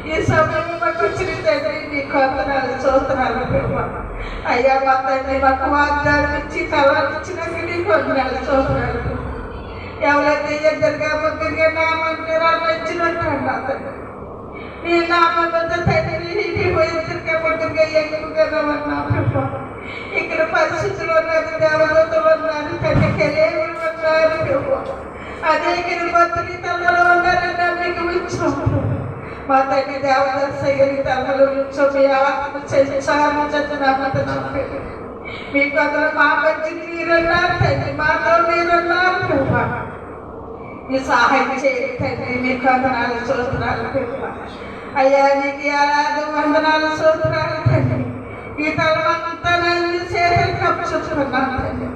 ఈ సమయం మాకు వచ్చిన తండ్రి నీ కొందనాలు సోదరాలు అయ్యా మా తండ్రి మాకు వాగ్దానం ఇచ్చి తలాన్నిచ్చినాక నీ కొందనాలు సోదరాలు ఎవరైతే ఎద్దరుగా ముగ్గురుగా నామంటారో నచ్చినట్టు అన్నారు నీ నామంతో తండ్రి నీకు ఎద్దరుగా ముగ్గురుగా ఎక్కువగా ఉన్నా ఇక్కడ పరిస్థితులు ఉన్నారు దేవదూతలు ఉన్నారు తండ్రి కలియులు ఉన్నారు అదే గిరిపత్రి తలలో ఉన్నారని మీకు ఉంచాం మా తండ్రి దేవదర్శగిరి తలలో ఉంచాం మీ ఆత్మ చదువు మీకు అక్కడ మా మధ్య మీరున్నారు తండ్రి మాతో మీరున్నారు మీ సహాయం చేయండి తండ్రి మీకు వందనాలు సూత్రాలు అయ్యా నీకు అలాగే వందనాలు సూత్రాలు తండ్రి ఈ తలమంతా నన్ను చేతులు కప్పుచుకున్నాను తండ్రి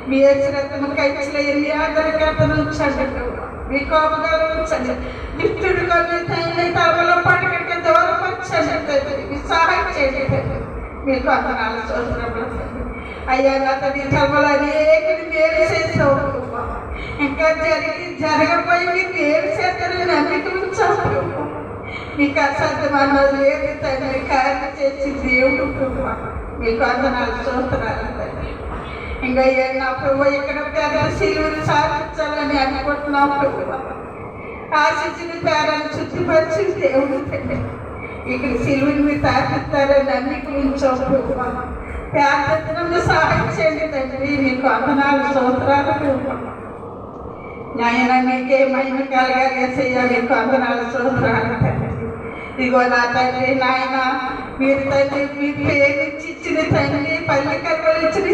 మీ శ్రద్ధను కైచలే మీ ఆదరకతను ఉంచండి మీ కోపగాలు ఉంచండి నిష్ఠుడు కొన్ని తండ్రి తలలో పడకంటే దూరపరచండి తండ్రి మీ సహాయం చేయండి తండ్రి మీకు వందనాలు సూత్రములు అయ్యా నా తండ్రి తమలో అనేకని మేలు చేసావు ఇంకా జరగబోయి మీకు ఏమి చేస్తారని నమ్మిక ఉంచావు మీకు అసాధ్యమన్నది లేదు తండ్రి కార్యం చేసి దేవుడు మీకు వందనాలు సూత్రాలు తండ్రి ఇంకా నా ప్రభు ఇక్కడ పేద శిలువుని సాధించాలని అనుకుంటున్నాం ప్రభు ఆశించిన పేరాన్ని శుద్ధిపరిచి దేవుడు తండ్రి ఇక్కడ శిలువుని మీరు తాకిస్తారని నమ్మిక ఉంచావు ప్రభు పేదను సహాయం చేయండి తండ్రి మీకు వందనాలు సూత్రాలు ప్రభు నాయన మీకే మహిమ కలగాలి మీకు వందనాలు సూత్రాలు తండ్రి ఇదిగో నా తండ్రి నాయన మీరు తండ్రి మీ పేరుచ్చి ఇచ్చిన తండ్రి పల్లెకలు ఇచ్చిన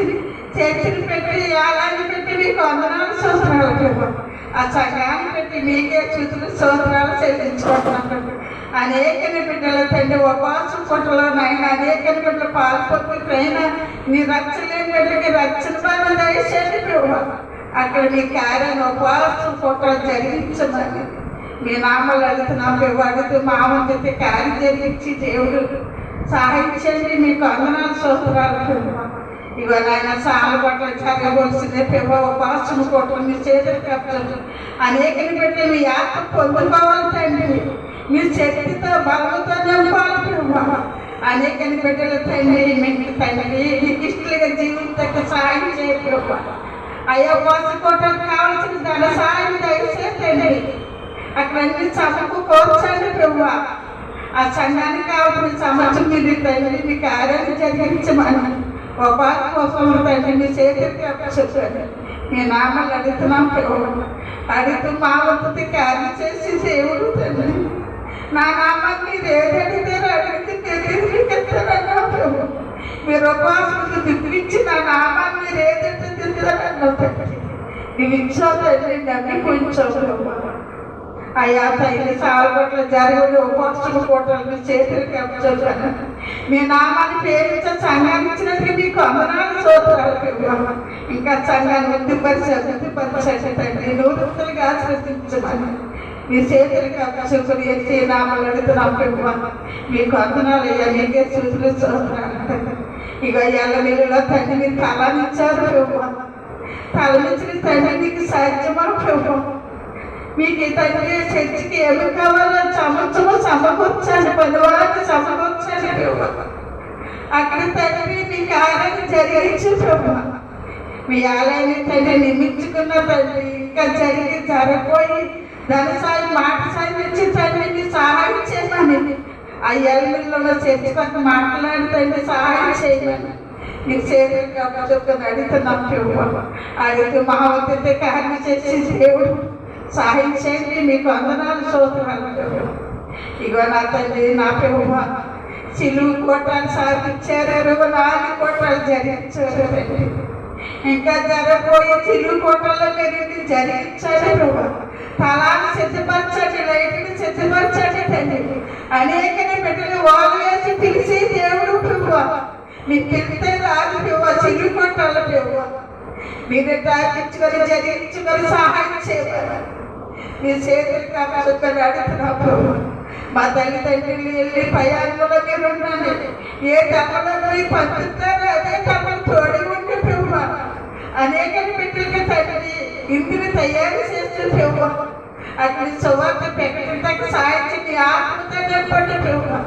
చేతిని పెట్టి ఆలాన్ని పెట్టి మీకు వందనాలు సూత్రాలు ఆ సంఘాన్ని పెట్టి మీకే చూతులు సూత్రాలు చెల్లించుకుంటున్నాను అనేకని బిడ్డల తండ్రి ఉపవాసం పుట్టలో నాయన అనేకని బిడ్డలు పాల్పొట్టుకైనా నీ రక్షలేని బిడ్డకి రక్షణ బాగా దయచేయండి ప్రభు అక్కడ మీ కార్యాన్ని ఉపవాసం పుట్టలు జరిగించమని మీ నామాలు అడుగుతున్నాం అడుగుతూ మామూలు కార్యం జరిగించి దేవుడు సహాయం చేయండి మీకు వందనాలు సూత్రాలు ఇవాళ ఆయన సాల పట్ల జరగవలసిందే ప్రభు ఉపవాసం పుట్టలు మీ చేతులు కప్పలు అనేకని పెట్టి మీ ఆత్మ పొందుకోవాలి తండ్రి మీ శక్తితో బలంతో నింపాలి ప్రభు అనేకని బిడ్డలు తండ్రి మీకు తండ్రి ఇష్టలుగా జీవితంతో సహాయం చేయ ప్రభు అయ్యా ఉపవాసం పుట్టలకు కావాల్సిన ధన సహాయం దయచేసి తండ్రి అక్కడన్నీ సభకు కోర్చండి ప్రభు ఆ సంఘానికి కావాల్సిన సమస్య మీరు తండ్రి మీ కార్యాన్ని జరిగించమని ఉపాధి కోసం తండ్రి మీ చేతికి అప్పచెప్పారు మీ నామాలు అడుగుతున్నాం ప్రభు అడుగుతూ మా వృత్తి కార్యం చేసి దేవుడు తండ్రి నా నామాన్ని మీరు ఏది అడిగితే అడిగితే తెలియజేస్తారన్నా ప్రభు మీరు ఉపాసనకు దిద్దించి నా నామాన్ని మీరు ఏదైతే తింటారన్నా తండ్రి నువ్వు ఇచ్చా తండ్రి నమ్మి ఉంచావు అయ్యా తండ్రి సాలపట్ల జరిగే ఉపవాసం కోటలు మీ చేతులకి అప్పచెప్పాను మీ నామాన్ని పేరించే సంఘాన్ని ఇచ్చినట్టుగా మీకు వందనాలు సూత్రాలు ఇంకా సంఘాన్ని వృద్ధిపరిచే తండ్రి నూతలుగా ఆశ్రయించమని మీ చేతులకి అప్పచెప్పుని ఎత్తి నామాలు అడుగుతున్నాం మీకు వందనాలు అయ్యా మీకే చూతులు సూత్రాలు ఇక ఎల్ల నీళ్ళలో తండ్రి మీరు తలనిచ్చారు తలనిచ్చిన తండ్రి మీకు సాధ్యమా ప్రభు మీకు తండ్రి చర్చికి ఏమి కావాలో సమర్థము సమకూర్చండి 10 వారానికి సమకూర్చండి అక్కడ తండ్రి మీ కార్యాన్ని జరిగించు ప్రభు. మీ ఆలయాన్ని తండ్రి నియమించుకున్న తండ్రి ఇంకా జరిగి జరగబోయి ధన సాయం మాట సాయం ఇచ్చి తండ్రి మీ సహాయం చేయమని ఆ ఎల్మిల్లో చర్చి పక్క మాట్లాడి తండ్రి సహాయం చేయమని మీకు చేతులు అప్పచెప్పుకొని అడుగుతున్నాం ప్రభు. అడుగుతూ మహావతి కార్యం చేసి దేవుడు సహాయం చేయండి. మీకు వందనాలు స్తోత్రాలు ప్రభు. ఇగో నా తండ్రి నా ప్రభు సిలువు కోటాలు సాధించారు, 24 కోటాలు జరిగించారు తండ్రి. ఇంకా జరగబోయే సిలువు కోటల్లో మీరు జరిగించారు ప్రభు. తలాన్ని సిద్ధపరచండి, లైట్ని సిద్ధపరచండి తండ్రి. అనేకని బిడ్డలు వాళ్ళు వేసి పిలిచి దేవుడు ప్రభు మీకు పిలితే రాదు ప్రభు. సిలువు కోటల్లో ప్రభు మీరు దాచించుకొని జరిగించుకొని సహాయం చేయాలి. మీ చేతులు కాపాడుకొని అడుగుతున్నాం ప్రభు. మా తల్లిదండ్రులు వెళ్ళి ప్రయాణంలో మీరు ఉండండి. ఏ తమలో పోయి పంచుతారో అదే తమను తోడి ఉండి ప్రభు. అనేక బిడ్డలకి తండ్రి ఇంటిని తయారు చేస్తూ ప్రభు అక్కడ సువార్త పెట్టడానికి సాయించి మీ ఆత్మతో నింపండి ప్రభు.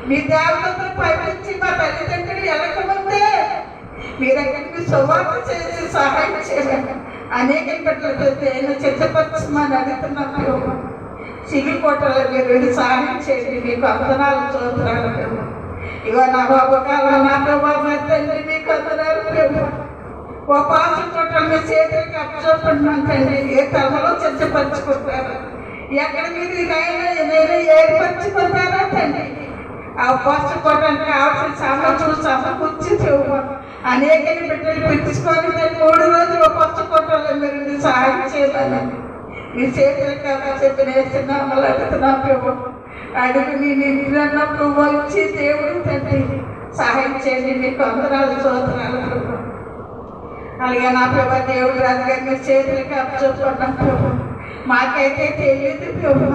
మీ దేవతను పంపించి మా తల్లిదండ్రులు వెళ్ళకముందే మీరు అక్కడికి సువార్త చేసి సహాయం చేయాలి. అనేక బిడ్డలతో నేను సిద్ధపరచమని అడుగుతున్నాను ప్రభు. సిరికోటలో మీరు సహాయం చేయండి. మీకు వందనాలు స్తోత్రాలు ప్రభు. ఇగో నా బాబు కాలం నా బాబు తండ్రి మీకు వందనాలు ప్రభు. ఉపాస కోటలు మీ చేతులకి అప్పచెప్పుకుంటున్నాను తండ్రి. ఏ తమలో సిద్ధపరచుకుంటారు, ఎక్కడ మీరు నేను ఏర్పరచుకుంటారా తండ్రి. ఆ ఉపాస కోటానికి కావాల్సిన సామర్థ్యం సమకూర్చి ప్రభు. అనేక బిడ్డలు పెట్టుకొని 3 రోజులు ఉపాస కోటలో మీరు సహాయం చేయాలని మీ చేతులకి చెప్పిన వేస్తున్నామని అడుగుతున్నాం ప్రభు. అడుగు నేను ఇంటినప్పుడు వచ్చి దేవుడు తండ్రి సహాయం చేయండి. మీకు వందనాలు స్తోత్రాలు ప్రభు. అలాగే నా ప్రభు దేవుడు రాజుగారి మీ చేతులకి అప్పచెప్పుకున్నాం ప్రభు. మాకైతే తెలియదు ప్రభు.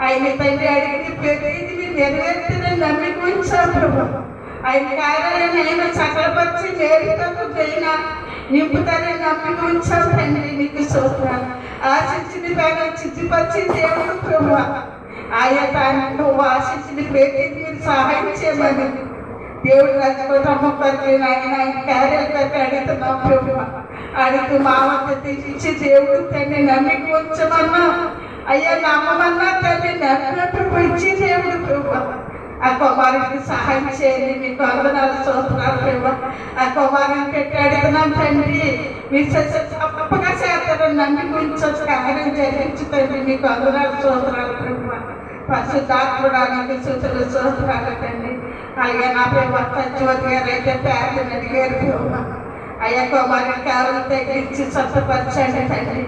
ఆయన తండ్రి అడిగింది ప్రతిది మీరు నెరవేర్చునని నమ్మిక ఉంచాం ప్రభు. ఆయన కార్యాలను ఆయన సకలపరిచి మేలుతో పోయినా నింపుతారని నమ్మిక ఉంచాం తండ్రి. మీకు స్తోత్రాలు. ఆశించింది బాగా చిత్తిపరిచి దేవుడు ప్రభు ఆయా తాను ఆశించింది ప్రతిది మీరు సహాయం చేయమని దేవుడు రాజకోటమ్మ పరికి ఆయన కార్యాలు పరికి అడుగుతున్నాం ప్రభు. అడుగుతూ మా వద్ద ఇచ్చి దేవుడు తండ్రి నమ్మిక ఉంచమన్నా అయ్యా నమ్మమన్నా తండ్రి నమ్మినట్టు ఇచ్చి దేవుడు ప్రభు. ఆ కుమారుడికి సహాయం చేయండి. మీకు వందనాలు స్తోత్రాలు ప్రభు. ఆ కుమారుని పెట్టి అడుగుతున్నాం తండ్రి. మీరు తప్పగా చేస్తారని నమ్మిక ఉంచొచ్చు కార్యం జరిగించుతండి. మీకు వందనాలు స్తోత్రాలు ప్రభు. పరిశుద్ధాత్ముడానికి సూచనలు స్తోత్రాలు తండ్రి. అలాగే నా ప్రభు సత్యవతి గారు అయితే పేదని అడిగారు ప్రభు. అయ్యా కుమారుని కావాలి తగ్గించి స్వచ్ఛపరచండి తండ్రి.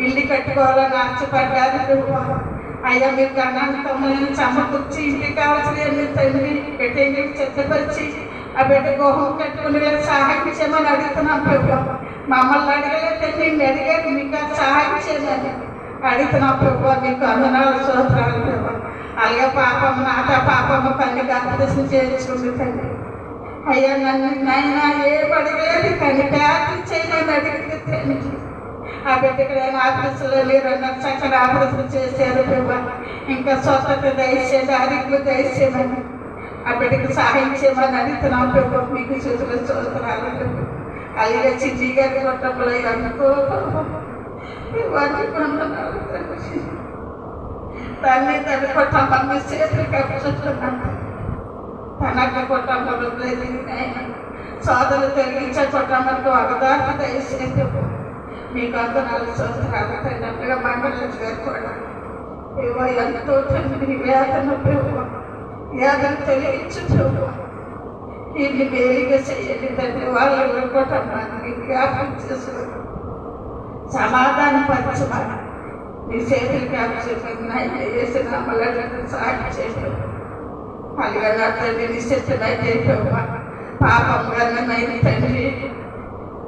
ఇల్లు కట్టుకోవాలని ఆశపడ్డారు ప్రభు. అయ్యా మీరు గణాంతమైన సమకూర్చి ఇంటికి కావాల్సిన తండ్రి బిడ్డని సిద్ధపరిచి ఆ బిడ్డ గోహం కట్టుకుని సహాయం చేయమని అడుగుతున్నాం ప్రభు. మమ్మల్ని అడగలేదు తండ్రి, అడిగారు మీకు సహాయం చేయమని అడుగుతున్నాం ప్రభు. మీకు వందనాలు స్తోత్రాలు ప్రభు. అలాగే పాపమ్మ నాట పాపమ్మ పని ఆపరేషన్ చేయించుకుంది తండ్రి. అయ్యా నన్ను నాయన ఏం అడగలేదు కానీ ప్రార్థన చేయమని అడిగింది తండ్రి. ఆ బిడ్డకి నేను ఆపరేషన్లో లేరన్నారు, చక్కగా ఆపరేషన్ చేశారు ప్రభు. ఇంకా స్వస్థత దయచేసి ఆరోగ్యం దయచేయమని ఆ బిడ్డకి సహాయం చేయమని అడుగుతున్నాం ప్రభు. మీకు చూసిన స్తోత్రాలు ప్రభు. అలాగే చిన్ని గారి కుటుంబంలో ఎంతో వారికి వందనాలు తండ్రి. తల్లి తల్లి కుటుంబాన్ని చేతులు కప్పుతున్నాను. తనక కుటుంబంలో సోదరులు తొలగించే కుటుంబానికి ఒకదారి దయచేసి మీకు వందనాలు స్తోత్రాలు తండ్రి. అన్నగా మంగళం గారు కూడా ఏవో ఎంతో తండ్రి వేదన ప్రభు, వేదన తొలగించు ప్రభు. వీళ్ళు వేలిగా చేయండి తండ్రి. వాళ్ళ కుటుంబాన్ని జ్ఞాపకం చేసుకుని సమాధానం పరచమని మీ చేతులకి అప్పచెప్పండి. ఆయన చేసిన అమలను సాగి చేయడం అలాగే నా తండ్రి నిశ్చితమైతే పాపం గన్నమైన తండ్రి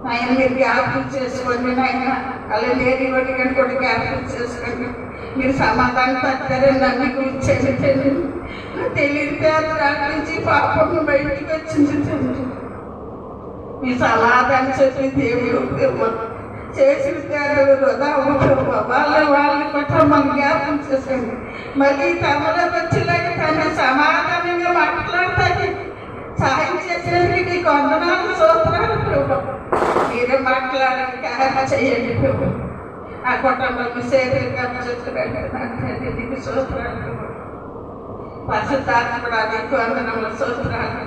ఆయన మీరు జ్ఞాపకం చేసుకోండి. నాయన అలా లేని వాటి కానీ కూడా జ్ఞాపకం చేసుకోండి. మీరు సమాధానం పడతారని నమ్మిక ఉంచండి తండ్రి. తెలియని పేదరాల నుంచి పాపం బయటికి వచ్చింది తండ్రి. మీ సమాధానం చెప్పి దేవుడు చేసిన వృధా వాళ్ళని కుటుంబం జ్ఞాపకం చేసుకోండి. మళ్ళీ తమలోకి వచ్చేలాగా తన సమాధానంగా మాట్లాడతాయి. సహాయం చేసినందుకు నీకు వందనాలు స్తోత్రాలు ప్రభు. మీరే మాట్లాడండి, కార్యం చేయండి ప్రభు. ఆ కుటుంబంలో సేవలు అప్పచెప్తున్నాడు నీకు స్తోత్రాలు ప్రభు. పరిశుద్ధాత్మడా నీకు వందనములు స్తోత్రాలు.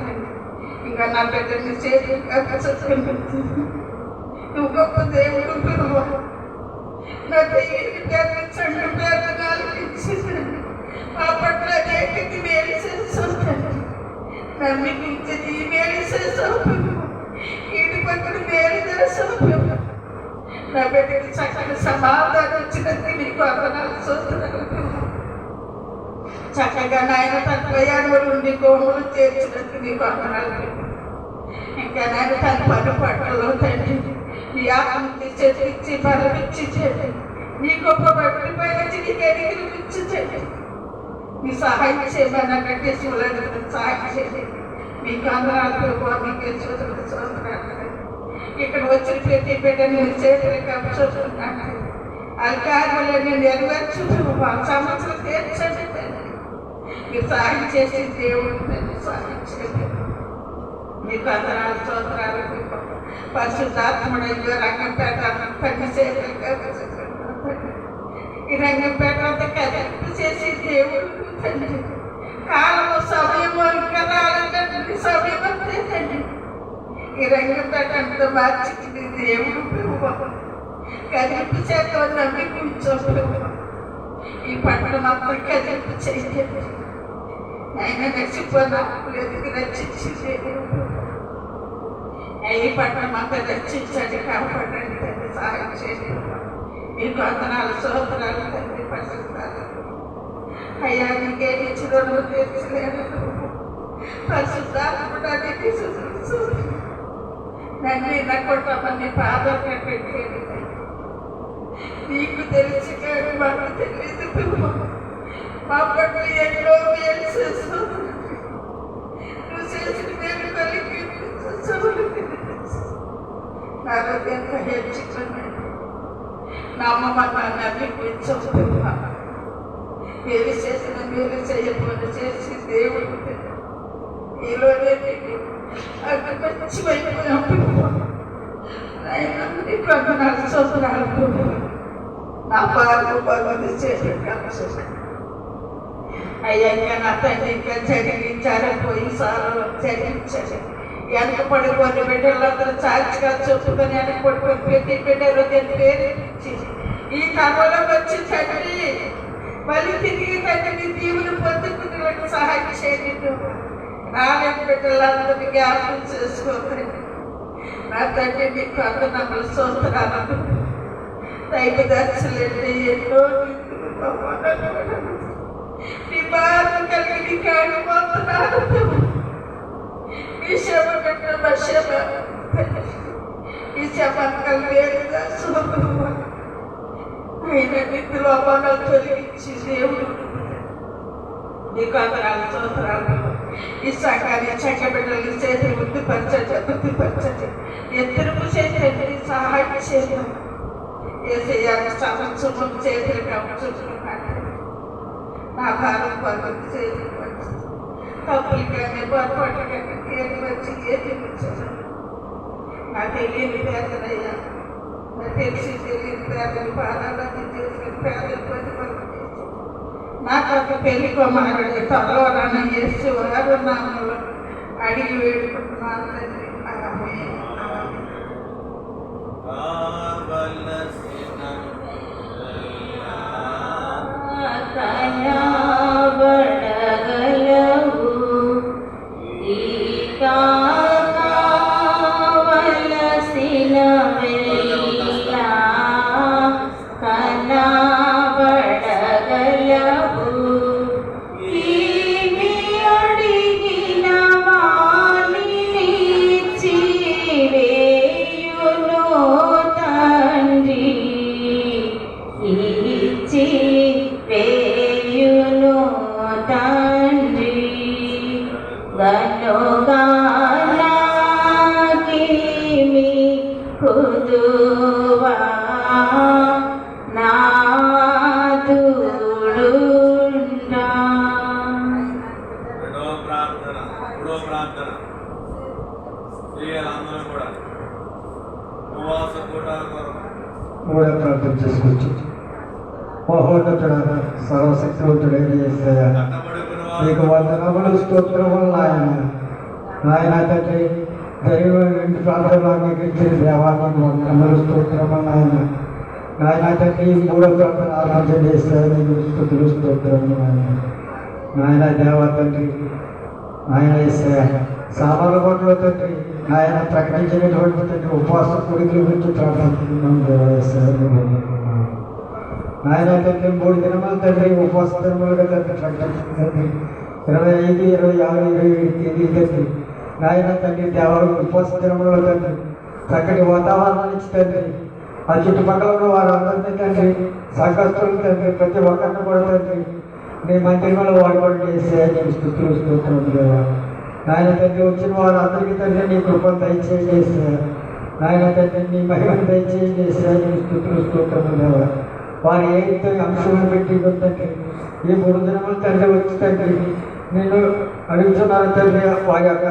ఇంకా నా బిడ్డని సేవలు అప్పచెప్తున్నాడు. నువ్వు గొప్ప దేవుడు ప్రభు. నా దేవుని ప్రేమించండి, ప్రార్థనలు ఇచ్చిందండి. మా పట్ల అనేక మేలు చేస్తుంది. నమ్మించింది మేలు చేస్తావు. ఈడి పక్కన మేలు చేస్తావు. నా బిడ్డకి చక్కని సమాధానం వచ్చినందుకు నీకు వందనాలు స్తోత్రాలు. చక్కగా నాయన తన ప్రయాణంలో ఉండి గోములు చేర్చినందుకు నీకు వందనాలు. ఇంకా నాయన తన పని పట్టలో తండ్రి నీ ఆత్మకి చెప్పించి బలమిచ్చి చేయండి. నీ గొప్ప భక్తి పైన నీకు ఎదిగిరిపించి చేయండి. నీ సహాయం చేయమని అక్కడికి సహాయం చేయండి. మీకు అందరాలు మీకే చూస్తున్నాను. ఇక్కడ వచ్చిన ప్రతి బిడ్డని మీరు చేతులకి అప్పచెప్తున్నాను. అధికారులని నెరవేర్చు సంవత్సరం తీర్చండి. మీరు సహాయం చేసి దేవుడు సహాయం చేయండి. మీకు అందరాలు స్తోత్రాలు. పరిశుద్ధాత్ముడయ్యో రంగంపేట పని చేతులకి అప్పచెప్తున్నాను. ఈ రంగంపేట అంతా కదింపు చేసి దేవుడు తండ్రి కాలము సమయము ఇంకా రాలంటే సమయం అంతే తండ్రి. ఈ రంగంపేట అంతా మార్చింది దేవుడు కదింపు చేత నమ్మించో ఈ పట్టణం అంతా కదింపు చేయండి. ఆయన నచ్చిపోయినప్పుడు రక్షించి ఈ పట్టణం అంతా రక్షించండి, కాపాడండి తండ్రి. సహాయం చేయండి. మీకు వందనాలు స్తోత్రాలు తండ్రి. పరిశుద్ధాలు అయ్యా నీకే ఇచ్చిన తీర్చలేదు. పరిశుద్ధాత్మడానికి నన్ను నా కుటుంబాన్ని పాదం పెట్టేది. నీకు తెలిసి కానీ మాకు తెలియదు. మా పట్ల ఎన్నో మేలు చేస్తుంది. నువ్వు చేసిన మేలు కలిగి ఆరోగ్యంగా హెచ్చుకున్నాను. నామన్నాన్ని అభిపించవుతున్నా. మేలు చేసిన మేలు చేయకుండా చేసి దేవుడు ఈలోనే అక్కడ మంచి వైపు ఆయన నీకు వందనాలు స్తోత్రాలు. నా బాగా చేసి అయ్యా ఇంకా నా తండ్రి ఇంకా జరిగించారు. పోయిసార్లు జరిగించారు. వెనక పడిపోయిన బిడ్డలందరూ చార్జిగా చెప్పుకొని వెనక పడిపోయి ప్రతి బిడ్డ హృదయం పేరు ఈ క్రమంలో వచ్చి తండ్రి మళ్ళీ తిరిగి తండ్రి దీవులు పొందుకునేలకు సహాయం చేయండి. రాలేని బిడ్డలందరినీ జ్ఞాపకం చేసుకోండి. నా తండ్రి మీకు వందనాలు స్తోత్రాలు. దైవ దర్శనండి ఎన్నో నీ బాధ కలిగి కాడు వందనాలు. ఈ శమ పెట్ట శమ ఈ శమకలు వేరుగా శోభ ఆయన నిధులు అమలు తొలగించి దేవుడు నీకు అందరాలు స్తోత్రాలు. ఈ సంఘాన్ని చక్కబిడ్డలు చేతి వృద్ధిపరచండి. ఎత్తురుపు చేయండి, సహాయం చేయండి. ఏసయ్యాన్ని సంవత్సరం చేతులకు అమ్ముచుకున్నాను. నా భారం పనులు చేతి తప్పులు కానీ పొరపాటు కానీ ఏది వచ్చి ఏది వచ్చాను. నా తెలియని పేదలయ్యా, నా తెలిసి తెలియని పేదలు బాధాన్ని చేసిన పేదలు పది పనులు చేసి నాకు ఒక పెళ్లి కుమారుడు త్వరలోనే చేసి వారు నామలు అడిగి వేడుకుంటున్నాను తండ్రి. ప్రార్థన ఉపవాస కూటాలు కూడా ప్రార్థన చేసుకోవచ్చు. మహోన్నతుడ సర్వశక్తివంతుడైన యేసయ్య, నీకు వందనములు స్తోత్రములు నాయన తండ్రి. దైవం రెండు ప్రాంతాలు అంగీకరించిన దేవానికి వందనములు స్తోత్రములు నాయన తండ్రి. మూడో ప్రాంతాలు ఆరాధన చేస్తే నీకు స్తుతులు స్తోత్రములు నాయన దేవా తండ్రి. నాయన యేసయ్య, సామాన్య కోట్ల తండ్రి ఆయన ప్రకటించినటువంటి తండ్రి ఉపవాస కోరికల గురించి ప్రార్థిస్తున్నాం నాయన తండ్రి. 3 దినముల తండ్రి ఉపవాస దినములుగా తండ్రి ప్రకటించింది. 25, 26, 27 తేదీ తండ్రి నాయన తండ్రి దేవాలు ఉపవాస దినముల తండ్రి చక్కటి వాతావరణం ఇచ్చి తండ్రి ఆ చుట్టుపక్కల ఉన్న వారందరినీ తండ్రి సంకస్తులు తండ్రి ప్రతి ఒక్కరిని కూడా తండ్రి నీ మందిరంలో వాడుకోవడం చేసే నీకు స్తుతులు స్తోత్రములు దేవా. నాయన తండ్రి వచ్చిన వారందరికీ తండ్రి నీ కృపను దయచేయండి చేశారు. నాయన తండ్రి నీ మహిమను దయచేయండి చేశారు. నీకు స్తుతులు స్తోత్రములు దేవా. వారు ఏ అంశాలను పెట్టి తండ్రి ఈ 3 దినములు తండ్రి వచ్చి తండ్రి నేను అడుగుతున్నారు తండ్రి. వారి యొక్క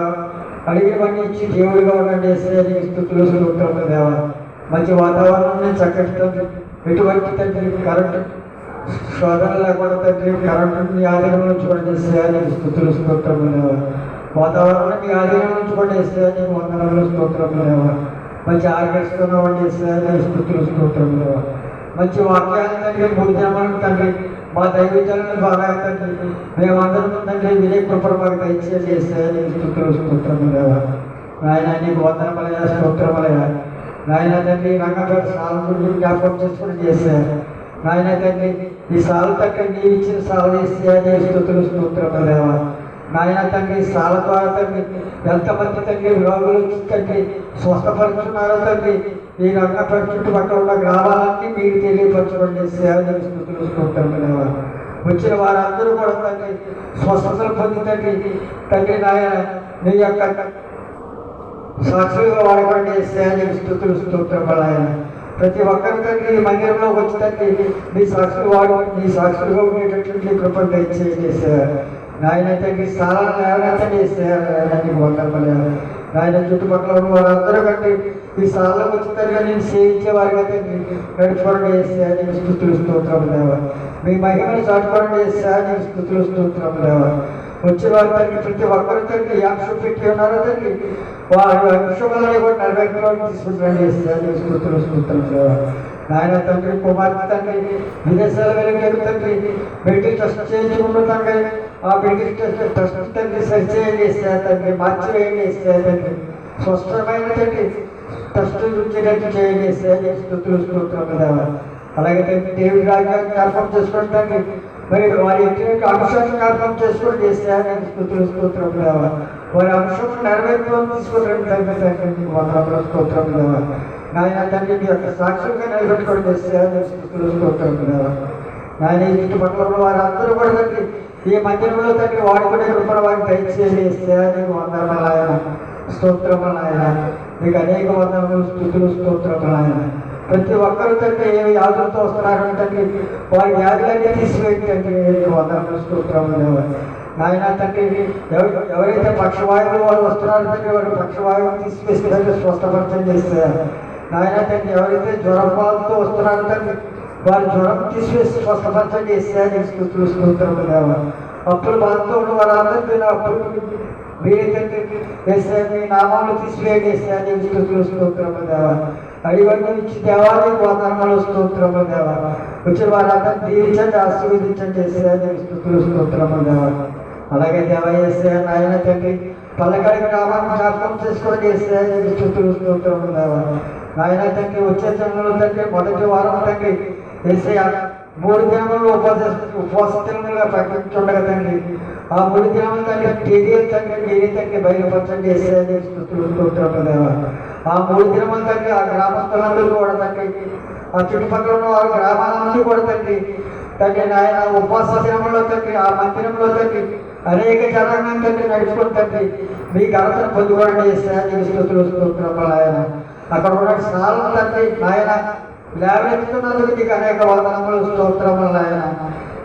అడిగినవన్నీ ఇచ్చి దేవుడిగా ఉండండి చేసే నీకు స్తుతులు స్తోత్రములు దేవా. మంచి వాతావరణం చక్కటి తండ్రి ఎటువంటి తండ్రి కరెంటు శోధన లేకుండా తండ్రి కరెంటు నీ ఆధీనం నుంచి కూడా చేసే నీకు స్తుతులు స్తోత్రములు దేవా. వాతావరణం మీ ఆధీనం నుంచి కూడా చేసే నీకు వందనములు స్తోత్రములు దేవా. మంచి ఆరోగ్యస్తున్నామని చేసే నీకు స్తుతులు స్తోత్రములు దేవా. మంచి వాక్యాలు తండ్రి 3 దినములు తండ్రి మా దైవజనుల ద్వారా తండ్రి మేమందరం తండ్రి వినయ కృపను మాకు దయచేసి చేసే నీకు స్తుతులు స్తోత్రములు దేవా. నాయన నీకు వందనములయ్యా స్తోత్రములయ్యా. నాయన తండ్రి రంగంగా సాల గురించి జ్ఞాపకం చేసుకుని చేశారు. నాయన తండ్రి ఈ సాలు తండ్రి నీవు ఇచ్చిన సాలు చేసే నీకు స్తుతులు స్తోత్రములు దేవా. నాయన తండ్రి సాల ద్వారా తండ్రి ఎంతమంది తండ్రి రోగులు తండ్రి స్వస్థపరుచున్నారో తండ్రి ఈ రంగ చుట్టుపక్కల ఉన్న గ్రామాలన్నీ మీరు తెలియపరచండి సేవలకు స్తుతులు స్తోత్రములు దేవా. వచ్చిన వారందరూ కూడా తండ్రి స్వస్థతలు పొంది తండ్రి నాయన నీ యొక్క సాక్షులుగా వాడకండి సేవలకు స్తుతులు స్తోత్రములు ఆయన. ప్రతి ఒక్కరి తండ్రి ఈ మందిరంలో వచ్చి తండ్రి నీ సాక్షులు వాడు నీ సాక్షులుగా ఉండేటటువంటి కృపను దయచేయండి సార్. నాయన తండ్రి స్థానాలను లేవనెత్తండి నీకు వందనములు. నాయన చుట్టుపక్కల ఉన్న వారందరూ కంటే ఈ స్థానంలో వచ్చి తండ్రి నేను సేవించే వారిగా తండ్రి నడుచుకోండి చేసా నీకు స్తుతులు స్తోత్రములు దేవా. మీ మహిమను చాటుకోండి చేసా నీకు స్తుతులు స్తోత్రములు దేవా. వచ్చే వారి తండ్రి ప్రతి ఒక్కరు తండ్రి అంశం పెట్టి ఉన్నారో తండ్రి వారి అంశములని కూడా నెరవేర్చుకోవడం తీసుకుంటాను చేసా నీకు స్తుతులు స్తోత్రములు దేవా. నాయన తండ్రి కుమార్తె తండ్రి విదేశాల వెళ్ళలేదు తండ్రి పెట్టి ట్రస్ట్ చేయించుకుంటున్నాం. ఆ పెట్టి ట్రస్ట్ తండ్రి సరిచేయండి ఇస్తే తండ్రి మార్చివేయండి ఇస్తే తండ్రి స్వస్థమైన తండ్రి ట్రస్ట్ గురించి చేయండి ఇస్తే స్తుతులు స్తోత్రములు దేవా. అలాగే తండ్రి దేవుడి రాజ్యాన్ని జ్ఞాపకం చేసుకోండి తండ్రి మరి వారి ఇంటి అంశాన్ని జ్ఞాపకం చేసుకొని చేస్తే స్తుతులు స్తోత్రములు దేవా. వారి అంశం నెరవేర్పులను తీసుకుంటారు తండ్రి తండ్రి వందనములు స్తోత్రములు దేవా. నాయన తండ్రి నీ యొక్క సాక్షులుగా నిలబెట్టుకోవడం చేస్తే స్తుతులు స్తోత్రములు దేవా. నాయన ఈ చుట్టుపక్కల ఉన్న వారందరూ కూడా తండ్రి ఈ మందిరంలో తండ్రి వాడుకునే కృపణ వారికి దయచేసి ఇస్తే నీకు వందనములు ఆయన స్తోత్రములు ఆయన. నీకు అనేక వందనములు స్తుతులు స్తోత్రములు ఆయన. ప్రతి ఒక్కరు తండ్రి ఏ వ్యాధులతో వస్తున్నారని తండ్రి వారి వ్యాధులన్నీ తీసివేయండి తండ్రి నీకు వందనములు స్తోత్రములు దేవా. నాయన తండ్రి ఎవరైతే పక్షవాయువులు వాళ్ళు వస్తున్నారో తండ్రి వారి పక్షవాయువు తీసివేసి తండ్రి స్వస్థపరచం చేస్తారు. నాయన తండ్రి ఎవరైతే జ్వరపాలతో వస్తున్నారో తండ్రి వారి జ్వరం తీసివేసి స్వస్థపరచండి ఇస్తే స్తుతులు స్తోత్రములు దేవా. అప్పులు బాధతో ఉన్న వారందరికీ అప్పులు మీరే తండ్రి వేస్తే మీ నామాలు తీసివేయండి ఇస్తే స్తుతులు స్తోత్రములు దేవా. అడివన్నీ ఇచ్చి దేవాలయం వందనములు స్తోత్రములు దేవా. వచ్చిన వారందరినీ దీవించండి ఆశీర్వదించండి ఇస్తే స్తుతులు స్తోత్రములు దేవా. అలాగే దేవా చేస్తే నాయన తండ్రి పల్లెకాడి గ్రామాన్ని జ్ఞాపకం చేసుకొని చేస్తే స్తుతులు స్తోత్రములు దేవా. నాయన తండ్రి వచ్చే జన్మలో తండ్రి మొదటి వారం తండ్రి వేసే 3 దినములు ఉపవాస దినములుగా ప్రకటించుండగా తండ్రి ఆ 3 దినములు తండ్రి తేదీ తండ్రి మీరే తండ్రి బయలుపరచండి చేసే స్తుతులు స్తోత్రములు దేవా. ఆ 3 దినములు తండ్రి ఆ గ్రామస్తులందరూ కూడా తండ్రి ఆ చుట్టుపక్కల ఉన్న వారి గ్రామాలన్నీ కూడా తండ్రి నాయన ఉపవాస దినములో తండ్రి ఆ మందిరంలో తండ్రి అనేక జనాంగం తండ్రి నడుచుకుని తండ్రి మీ ఘనతను పొందుకోవడం చేస్తే నీకు స్తుతులు స్తోత్రములు ఆయన. అక్కడ ఉన్న స్నానం తండ్రి నాయన లేవనెత్తుతున్నందుకు నీకు అనేక వందనములు స్తోత్రములు ఆయన.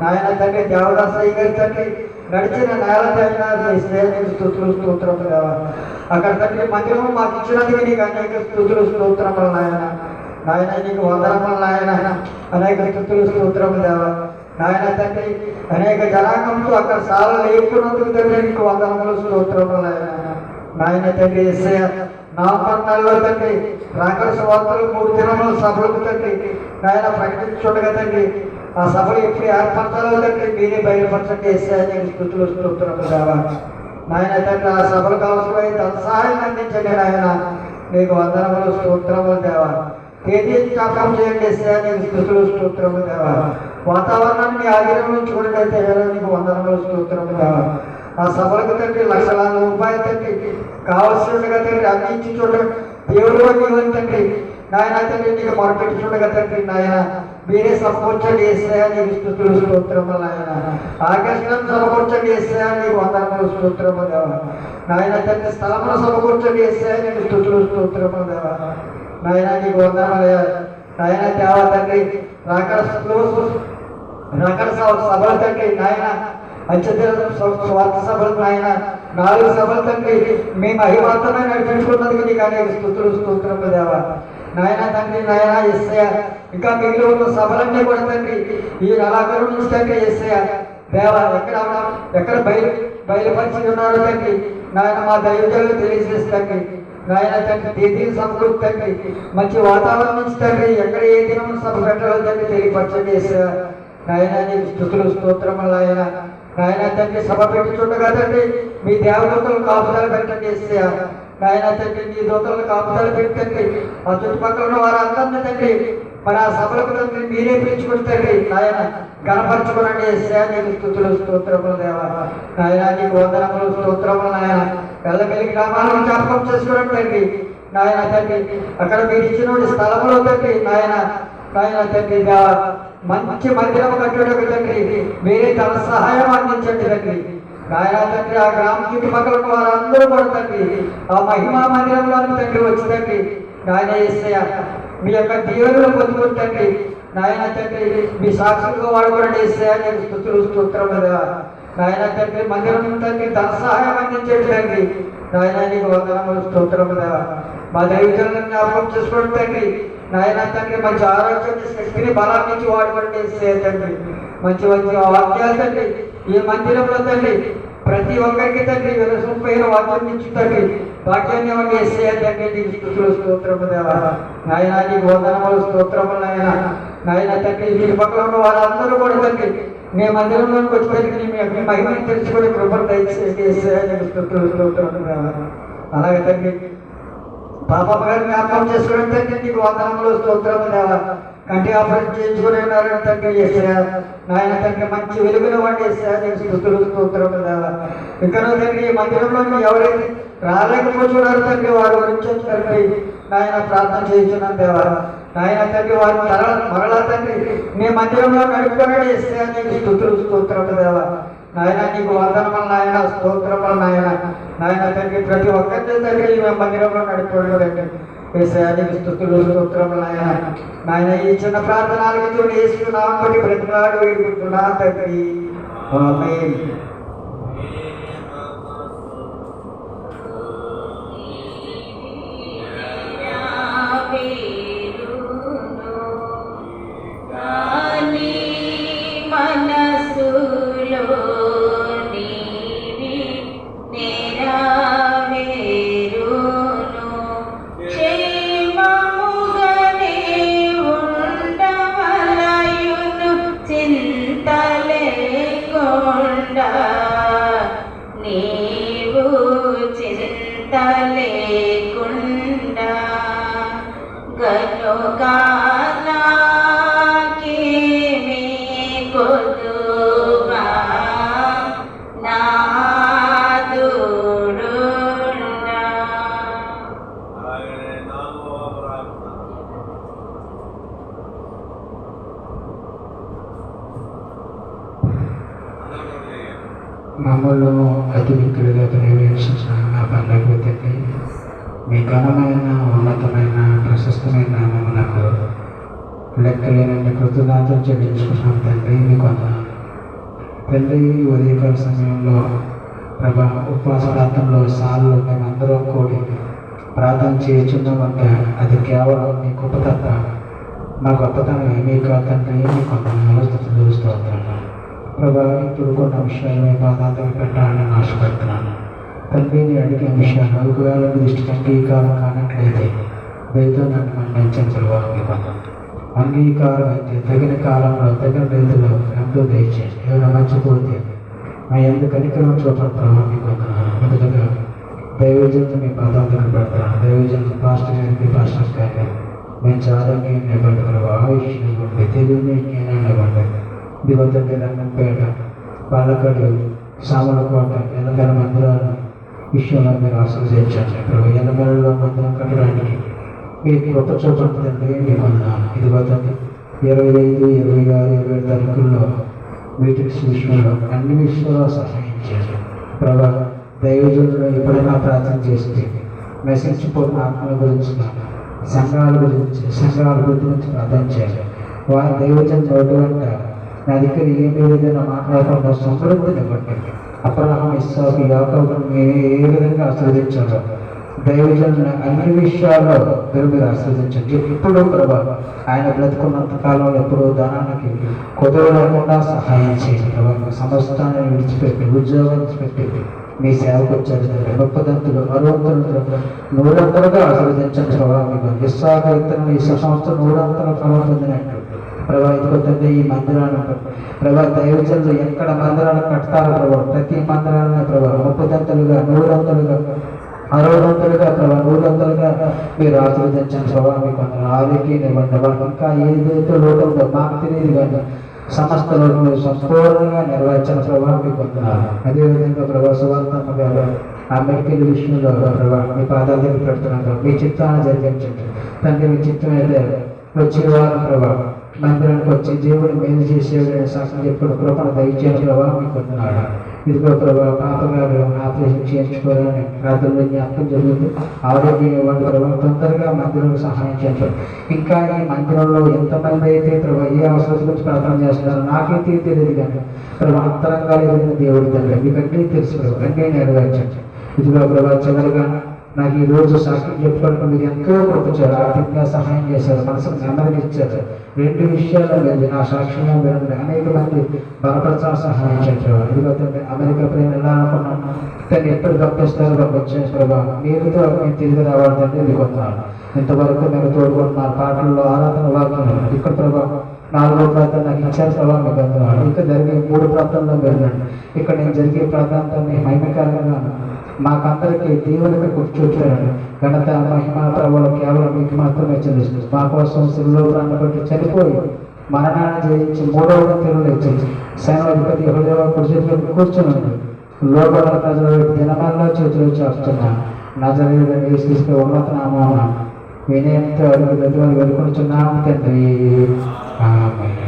నాయన తండ్రి దేవదాసయ్య గారి తండ్రి నడిచిన నేల చేస్తే నీకు స్తుతులు స్తోత్రములు దేవా. అక్కడ తండ్రి మందిరం మాకు ఇచ్చినందుకు నీకు అనేక స్తుతులు స్తోత్రములు నాయన. నాయన నీకు వందనములు నాయన, అనేక స్తుతులు స్తోత్రములు దేవా. నాయన తండ్రి అనేక జనాంగంతో అక్కడ సాల లేకున్నందుకు తండ్రి నీకు వందనములు స్తోత్రములు నాయన. నాయన తండ్రి యేసయ్య నామకరణాల్లో తండ్రి రాకడ సువార్తలు 3 దినముల సభలకు తండ్రి నాయన ప్రకటించుండగా తండ్రి ఆ సభలు ఎప్పుడు ఏర్పరచాలో తండ్రి మీరే బయలుపరచండి యేసయ్య నీకు స్తుతులు స్తోత్రములు దేవా. నాయన తండ్రి ఆ సభలకు అవసరమైన తన సహాయం అందించండి నాయన. నీకు వందనములు స్తోత్రములు దేవా. తేదీ జ్ఞాపకం చేయండి యేసయ్య నీకు స్తుతులు స్తోత్రములు దేవా. వాతావరణాన్ని మీ ఆధీనంలో చూడగలిగితే నీకు వందనములు స్తోత్రములు దేవా. ఆ సభలకు తండ్రి లక్షలాది రూపాయలు తండ్రి కావలసినట్టుగా తండ్రి అందించి చూడగా దేవుడు నీవు తండ్రి నాయన తండ్రి నీకు మొరపెట్టి చూడగా తండ్రి నాయన మీరే సమకూర్చండి యేసయ్య నీకు స్తుతులు స్తోత్రములు నాయన. ఆకర్షణను సమకూర్చండి యేసయ్య నీకు వందనములు స్తోత్రములు దేవా. నాయన తండ్రి స్థలమును సమకూర్చండి యేసయ్య నీకు స్తుతులు స్తోత్రములు దేవా. నాయన నీకు వందనములు నాయన దేవా తండ్రి రాకడ సభలు తండ్రి నాయన స్వార్థ సభలు నాయన 4 సభలు తండ్రి మీ మహిమార్థమై నడిపించుకున్నందుకు నీకు అనేక స్తుతులు స్తోత్రములు దేవా. నాయన తండ్రి నాయన యేసయ్య ఇంకా మిగిలి ఉన్న సభలన్నీ కూడా తండ్రి ఈ నెలాఖరు నుంచి తండ్రి యేసయ్య దేవా ఎక్కడ బయలుపరిచి ఉన్నారో తండ్రి నాయన మా దైవజనులు తెలియజేస్తండి నాయన తండ్రి తేదీని సమకూర్చండి. మంచి వాతావరణం నుంచి తండ్రి ఎక్కడ ఏ దినం సభ పెట్టాలో తండ్రి తెలియపరచండి యేసయ్య. నాయన నీకు స్తుతులు స్తోత్రములు నాయన. నాయన తండ్రి సభ పెట్టుచుండగా తండ్రి మీ దేవదూతలు కాపుదల పెట్టండి యేసయ్య. నాయన తండ్రి నీ దూతలను కాపుదల పెట్టండి. ఆ చుట్టుపక్కల ఉన్న వారందరినీ తండ్రి మరి ఆ సభలకు తండ్రి మీరే పిలుచుకుని తండ్రి నాయన గణపరచుకునండి యేసయ్య నీకు స్తుతులు స్తోత్రములు దేవా. నాయన నీకు వందనములు స్తోత్రములు నాయన. వెళ్ళబెల్లి గ్రామాలను జ్ఞాపకం చేసుకుని తండ్రి నాయన తండ్రి అక్కడ మీరు ఇచ్చిన స్థలంలో తండ్రి నాయన తండ్రి దేవా మంచి మందిరం కట్టడానికి తండ్రి మీరే తన సహాయం అందించండి తండ్రి నాయన తండ్రి. ఆ గ్రామం చుట్టుపక్కల వారందరూ కూడా తండ్రి ఆ మహిమా మందిరంలోని తండ్రి వచ్చి తండ్రి నాయన యేసయ్య మీ యొక్క దీవెనలు పొందుకుని తండ్రి నాయన తండ్రి మీ సాక్షులుగా వాడుకోండి యేసయ్య నీకు స్తుతులు స్తోత్రములు దేవా. నాయన తండ్రి మందిరం తండ్రి తన సహాయం అందించండి తండ్రి నాయన నీకు వందనములు స్తోత్రములు దేవా. మా దైవజనులను జ్ఞాపకం చేసుకోండి తండ్రి నాయన తండ్రి మంచి ఆరోగ్యాన్ని శక్తిని బలాన్ని నుంచి వాడుకోండి యేసయ్య తండ్రి. మంచి మంచి వాక్యాలు తండ్రి ఈ మందిరంలో తండ్రి ప్రతి ఒక్కరికి తండ్రి వినసొంపైన వాక్యం నుంచి తండ్రి వాక్యాన్ని ఇవ్వండి యేసయ్య తండ్రి నీకు స్తుతులు స్తోత్రములు దేవా. నాయన నీకు వందనములు స్తోత్రములు నాయన. నాయన తండ్రి వీరి పక్కన ఉన్న వారందరూ కూడా తండ్రి మీ మందిరంలోకి వచ్చి తండ్రి మీ మహిమని తెలుసుకొని కృపను దయచేసి యేసయ్య నీకు స్తుతులు స్తోత్రములు దేవా. అలాగే తండ్రి పాపమ్మ గారిని జ్ఞాపకం చేసుకుని తండ్రి నీకు వందనములు స్తోత్రములు దేవా. కంటి ఆపరేషన్ చేయించుకుని ఉన్నారని తండ్రి యేసయ్య నాయన తండ్రి మంచి వెలుగును వండి యేసయ్య నీకు స్తుతులు స్తోత్రములు దేవా. ఇక్కడ తండ్రి ఈ మందిరంలో ఎవరైతే రాలేకపోతున్నారు తండ్రి వారి గురించి తండ్రి నాయన ప్రార్థన చేయించున్నాను దేవా. నాయన తండ్రి వారి మరలా తండ్రి మీ మందిరంలో నడుపుకొని యేసయ్య నీకు స్తుతులు స్తోత్రములు దేవా. నాయన నీకు వందనములు నాయన స్తోత్రములు నాయన. నాయన తండ్రి ప్రతి ఒక్కరిని తండ్రి మేము మందిరంలో నడుపుకోండి యేసయ్య నీకు స్తుతులు స్తోత్రములు నాయన. నాయన ఈ చిన్న ప్రార్థనలకు యేసునామమున బట్టి బ్రతిమలాడి వేడుకుంటున్నా తండ్రి ఆమేన్. నీవు చింతలేకుండా గనుగా నాకేమీ కొదువా నాదుడున్నా. మమ్మల్ని అతి మిక్కులుగా ప్రేమించిన నా పండుగ తండ్రి మీ ఘనమైన ఉన్నతమైన ప్రశస్తమైన నామమునకు లెక్కలేనన్ని కృతజ్ఞతలు చెల్లించుకున్నాం తండ్రి. మీకు తండ్రి ఉదయకాల సమయంలో ప్రభా ఉపవాస ప్రాంతంలో సార్లు మేమందరం కూడి ప్రార్థన చేయుచున్నామంటే అది కేవలం మీ కృప తప్ప మా గొప్పతనం ఏమీ కాదు తండ్రి. మీ కొంతమంది స్తోత్రాలు ప్రభా. ఇప్పుడు కొన్ని విషయాలు మీ పాదాలు పెట్టాలని ఆశపడుతున్నాను తండ్రి. నేను అడిగే విషయాలు ఒకవేళ మీ దృష్టికి అంగీకారం కానట్లయితే దయతో నన్ను మన్నించని ప్రభావం అంగీకారం అయితే తగిన కాలంలో తగిన రీతిలో ఎంతో దయచేసి ఏమైనా మర్చిపోతే మా ఎందుకు కనికరం చూపడం ప్రభావం మీకు మొదటగా దైవజనులు మీ పాదాలు దగ్గర పెడతాను. దైవజనులు పాస్టర్ గారికి పాస్టర్ గారికి మంచి ఆరోగ్యం ఇవ్వండి ప్రభావ, ఆయుష్ ఇవ్వండి, తెలుగుని జ్ఞానాన్ని ఇవ్వండి. దివతండ్రి రంగంపేట, పాలకాడు, సామలకోట, ఎనగల మందిరాల విషయంలో మీరు ఆశీర్వదించండి ప్రభావ. ఎనగలలో మందిరం కట్టడానికి మీ కృప చూపడుతుంది మీ వందనాలు. ఇదిగోతండి 25, 26, 27 తారీఖుల్లో మీటింగ్స్ విషయంలో అన్ని విషయాల్లో సహాయం చేయాలి ప్రభా. దైవజనులు ఎప్పుడైనా ప్రార్థన చేస్తే నశించిపోయిన ఆత్మల గురించి, సంఘాల గురించి ప్రార్థన చేయాలి. వారి దైవజనులు నోటి వెంట నా దగ్గర ఏమీ ఏదైనా మాట్లాడకుండా సమృద్ధినివ్వండి. అబ్రహాము, ఇస్సాకు, యాకోబును ఏ విధంగా ఆశీర్వదించారో దైవజనులను అన్ని విషయాల్లో మీరు ఆశీర్వదించండి. ఎప్పుడూ ప్రభా ఆయన బ్రతుకున్నంత కాలంలో ఎప్పుడూ ధనానికి కొదవ లేకుండా సహాయం చేయండి ప్రభా. సమస్తాన్ని విడిచిపెట్టి ఉద్యోగం విడిచిపెట్టి మీ సేవకు వచ్చారు తండ్రి. గొప్పదంతులు, అరవంతులు, 100 ఆశీర్వదించండి ప్రభా. మీకు ఇస్సాకు విత్తనం ఈ సంవత్సరం 100 ఫలం పొందినట్టు ప్రభా. ఇదిగో తండ్రి ఈ మందిరాన్ని ప్రభా దైవజనులు ఎక్కడ మందిరాన్ని కడతారో ప్రభా ప్రతి మందిరాన్ని ప్రభా 30 100 60 ప్రభా 100 మీరు ఆశీర్వదించండి ప్రభా. మీకు ఆరోగ్యం ఇవ్వండి. వాళ్ళకి ఇంకా ఏదైతే లోటు ఉందో మాకు తెలియదు కానీ సమస్త లోటులు సంపూర్ణంగా నెరవేర్చని ప్రభావం మీకు వందనాలు. అదేవిధంగా ప్రభా సువార్తమ్మ గారు ఆ మెడికల్ విషయంలో ప్రభా మీ పాదాల దగ్గర పెడుతున్నాను. మీ చిత్తాన్ని జరిగించండి తండ్రి. మీ చిత్తం అయితే వచ్చే వారం ప్రభా మందిరానికి వచ్చి దేవుడు మేలు చేసేవాడు సాక్షి చెప్పుడు కృపణ దయచేయని ప్రభావం మీకు వందనాలు. ఇదిగో ప్రభావ పాప గారు ఆపరేషన్ చేయించుకోవాలని రాత్రుల్లో జ్ఞాపకం జరుగుతుంది. ఆరోగ్యం ఇవ్వండి ప్రభావ. తొందరగా మందిరంలో సహాయం చేయండి. ఇంకా ఈ మందిరంలో ఎంతమంది అయితే ప్రభావ ఏ అవసరం గురించి ప్రార్థన చేస్తున్నారో నాకైతే తెలియదు కానీ ప్రభావ అంతరంగాలు ఎదిగిన దేవుడి తండ్రి మీకంటే తెలుసు ప్రభావ. అన్నీ నెరవేర్చండి. ఇదిగో ప్రభావ చివరిగా నాకు ఈ రోజు సాక్షి చెప్పుకోవడం మీరు ఎంతో కృపచారు, ఆర్థికంగా సహాయం చేశారు, మనసుకు నెమ్మదిని ఇచ్చారు. 2 విషయాల్లో లేదు నా సాక్ష్యంగా మీరు అనేక మంది బలపరచాలని సహాయం చేశారు. ఇదిగోతండి అమెరికా ప్రేమ వెళ్ళాలనుకున్నాను తను ఎప్పుడు పంపిస్తారో వచ్చాను ప్రభావ. మీరుతో మేము తిరిగి రావాలంటే ఇదిగొన్నాను. ఇంతవరకు మీరు తోడుకుంటున్నారు పాటల్లో ఆరాధన వాక్యం ఇక్కడ ప్రభావ 4వ ప్రాంతం నాకు ఇచ్చారు ప్రభావం మీకు అందులో ఇంకా జరిగే 3 ప్రాంతాల్లో వెళ్ళండి. ఇక్కడ నేను జరిగే ప్రాంతాన్ని మహిమకరంగా మాకందరికీ దేవునికి కూర్చోట్లేదు. ఘనత మహిమ ప్రభువులు కేవలం మీకు మాత్రమే చెల్లిస్తుంది. మా కోసం శిలువలో ప్రాణం బట్టి చనిపోయి మరణాన్ని జయించి 3వ తీరులో ఇచ్చింది. సైన్యాధిపతి హృదయ కూర్చున్నాడు. లోపల ప్రజల దినమాల్లో చేతులు చేస్తున్నాను. నజరేయుడు యేసుక్రీస్తు ఉన్నత నామమున వినయంతో అడుగు వెళ్ళుకుంటున్నాము తండ్రి. ఆమేన్.